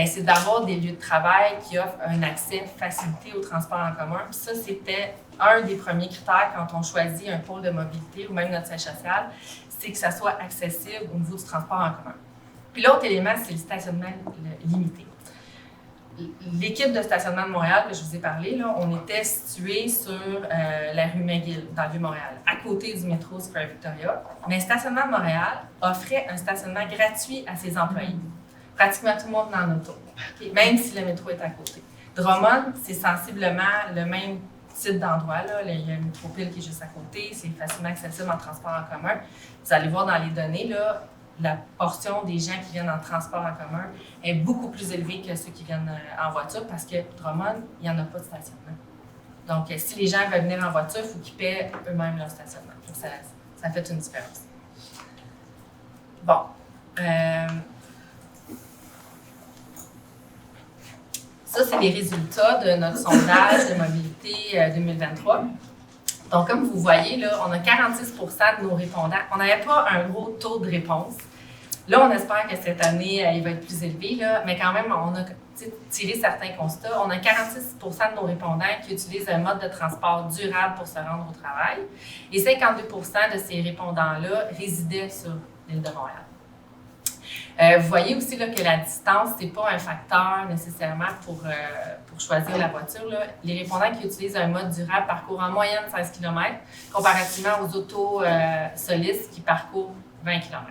c'est d'avoir des lieux de travail qui offrent un accès facilité au transport en commun. Puis ça, c'était un des premiers critères quand on choisit un pôle de mobilité ou même notre siège social, c'est que ça soit accessible au niveau du transport en commun. Puis l'autre élément, c'est le stationnement limité. L'équipe de stationnement de Montréal, que je vous ai parlé, là, on était situé sur la rue McGill, dans le Vieux-Montréal, à côté du métro Square Victoria. Mais Stationnement de Montréal offrait un stationnement gratuit à ses employés. Pratiquement tout le monde en auto, okay? Même si le métro est à côté. Drummond, c'est sensiblement le même type d'endroit. Là. Il y a une métropile qui est juste à côté, c'est facilement accessible en transport en commun. Vous allez voir dans les données, là, la portion des gens qui viennent en transport en commun est beaucoup plus élevée que ceux qui viennent en voiture parce que Drummond, il n'y en a pas de stationnement. Donc, si les gens veulent venir en voiture, il faut qu'ils paient eux-mêmes leur stationnement. Donc, ça fait une différence. Bon. Ça, c'est les résultats de notre sondage de mobilité 2023. Donc, comme vous voyez, là, on a 46 % de nos répondants. On n'avait pas un gros taux de réponse. Là, on espère que cette année, il va être plus élevé, là, mais quand même, on a tiré certains constats. On a 46 % de nos répondants qui utilisent un mode de transport durable pour se rendre au travail et 52 % de ces répondants-là résidaient sur l'île de Montréal. Vous voyez aussi là, que la distance, ce n'est pas un facteur nécessairement pour choisir la voiture. Là. Les répondants qui utilisent un mode durable parcourent en moyenne 16 km, comparativement aux autos solistes qui parcourent 20 km.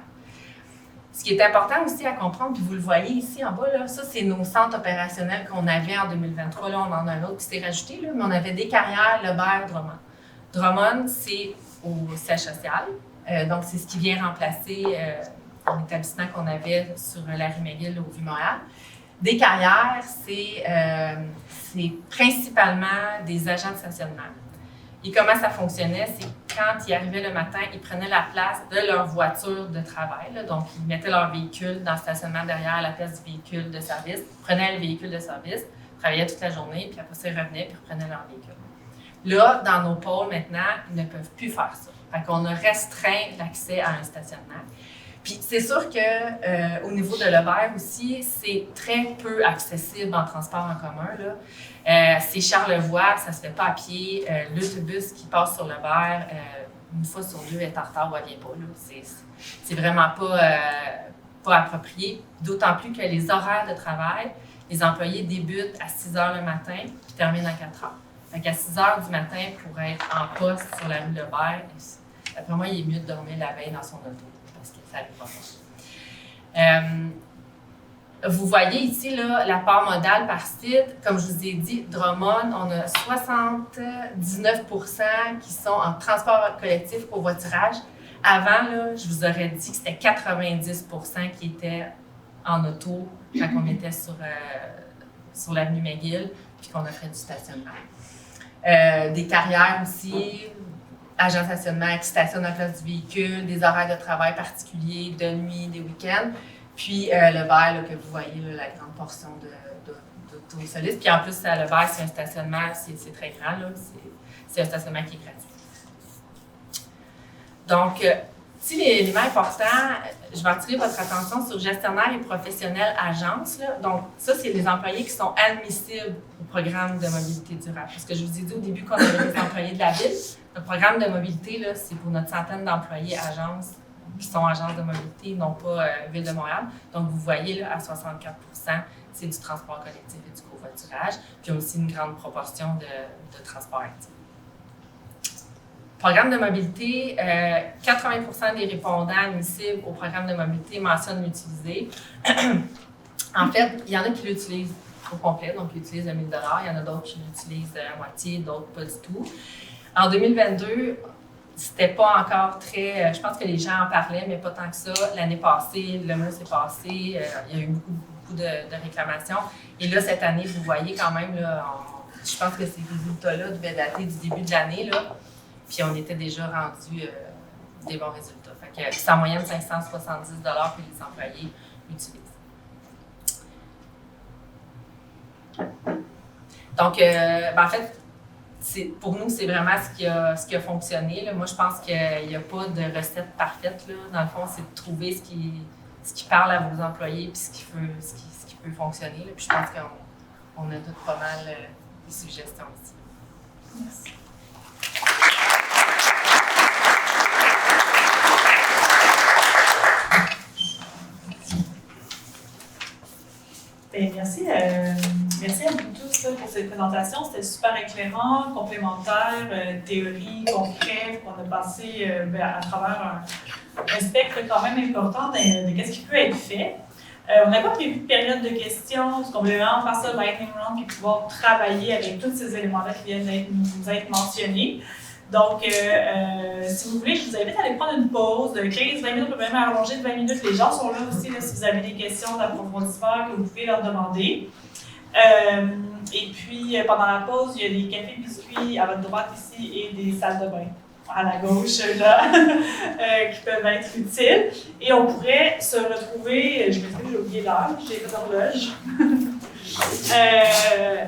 Ce qui est important aussi à comprendre, puis vous le voyez ici en bas, là, ça, c'est nos centres opérationnels qu'on avait en 2023. Là, on en a un autre qui s'est rajouté, là, mais on avait Descarrières, Lebert, Drummond. Drummond, c'est au siège social. Donc, c'est ce qui vient remplacer un établissement qu'on avait sur la rue McGill au Vieux-Montréal. Descarrières, c'est principalement des agents de stationnement. Et comment ça fonctionnait, c'est quand ils arrivaient le matin, ils prenaient la place de leur voiture de travail. Là, donc, ils mettaient leur véhicule dans le stationnement derrière la place du véhicule de service, prenaient le véhicule de service, travaillaient toute la journée, puis après ça, ils revenaient puis reprenaient leur véhicule. Là, dans nos pôles, maintenant, ils ne peuvent plus faire ça. Fait qu'on a restreint l'accès à un stationnement. Puis c'est sûr qu'au niveau de Lebert aussi, c'est très peu accessible en transport en commun. Là. C'est Charlevoix, ça se fait pas à pied. L'autobus qui passe sur Lebert, une fois sur deux, est en retard ou elle vient pas. Là. C'est vraiment pas approprié. D'autant plus que les horaires de travail, les employés débutent à 6 h le matin puis terminent à 4 h. Fait qu'à 6 h du matin, pour être en poste sur la rue Lebert, d'après moi, il est mieux de dormir la veille dans son auto. Ça arrive pas. Vous voyez ici là, la part modale par site. Comme je vous ai dit, Drummond, on a 79 % qui sont en transport collectif pour voiturage. Avant, là, je vous aurais dit que c'était 90 % qui étaient en auto quand on était sur l'avenue McGill puis qu'on offrait du stationnement. Des carrières aussi. Agents de stationnement qui stationnent à la place du véhicule, des horaires de travail particuliers, de nuit, des week-ends. Puis le verre là, que vous voyez, là, la grande portion d'autosolistes. Puis en plus, à le verre, c'est un stationnement, c'est très grand, là, c'est un stationnement qui est gratuit. Donc, petit élément important, je vais attirer votre attention sur gestionnaires et professionnels agences. Là. Donc, ça, c'est les employés qui sont admissibles au programme de mobilité durable. Parce que je vous ai dit au début qu'on avait des employés de la ville. Le programme de mobilité, là, c'est pour notre centaine d'employés agences qui sont agences de mobilité, non pas Ville de Montréal. Donc, vous voyez, là, à 64 c'est du transport collectif et du covoiturage. Puis, il y a aussi une grande proportion de transport actif. Programme de mobilité, 80 des répondants admissibles au programme de mobilité mentionnent l'utiliser. En fait, il y en a qui l'utilisent au complet, donc ils utilisent le 1 000 $. Il y en a d'autres qui l'utilisent à moitié, d'autres pas du tout. En 2022, c'était pas encore très... je pense que les gens en parlaient, mais pas tant que ça. L'année passée, le mot s'est passé. Il y a eu beaucoup de réclamations. Et là, cette année, vous voyez quand même, là, je pense que ces résultats-là devaient dater du début de l'année, là. Puis on était déjà rendu des bons résultats. Fait que c'est en moyenne 570 $ que les employés utilisent. Donc, en fait, pour nous, c'est vraiment ce qui a fonctionné. Là. Moi, je pense qu'il n'y a pas de recette parfaite. Là. Dans le fond, c'est de trouver ce qui parle à vos employés puis ce qui peut fonctionner. Là. Puis je pense qu'on a toutes pas mal de suggestions ici. Merci. Bien, merci à vous tous là, pour cette présentation. C'était super éclairant, complémentaire, théorie, concret. On a passé à travers un spectre quand même important de ce qui peut être fait. On n'a pas prévu de période de questions, parce qu'on voulait vraiment faire ça lightning round et pouvoir travailler avec tous ces éléments-là qui viennent nous être mentionnés. Donc, si vous voulez, je vous invite à aller prendre une pause de 15-20 minutes, on peut même allonger de 20 minutes. Les gens sont là aussi, là, si vous avez des questions d'approfondissement que vous pouvez leur demander. Et puis, pendant la pause, il y a des cafés biscuits à votre droite ici et des salles de bain à la gauche, là, qui peuvent être utiles. Et on pourrait se retrouver, je m'excuse, j'ai oublié l'heure, j'ai pas d'horloge,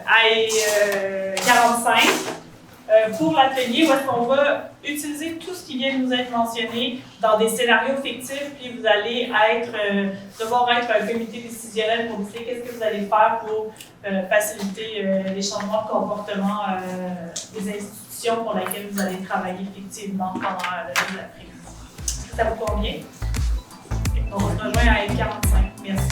à 45. Pour l'atelier où est-ce qu'on va utiliser tout ce qui vient de nous être mentionné dans des scénarios fictifs, puis vous allez devoir être un comité décisionnel pour décider qu'est-ce que vous allez faire pour faciliter les changements de comportement des institutions pour lesquelles vous allez travailler effectivement pendant le reste de l'après-midi. Ça vous convient? On se rejoint à 45. Merci.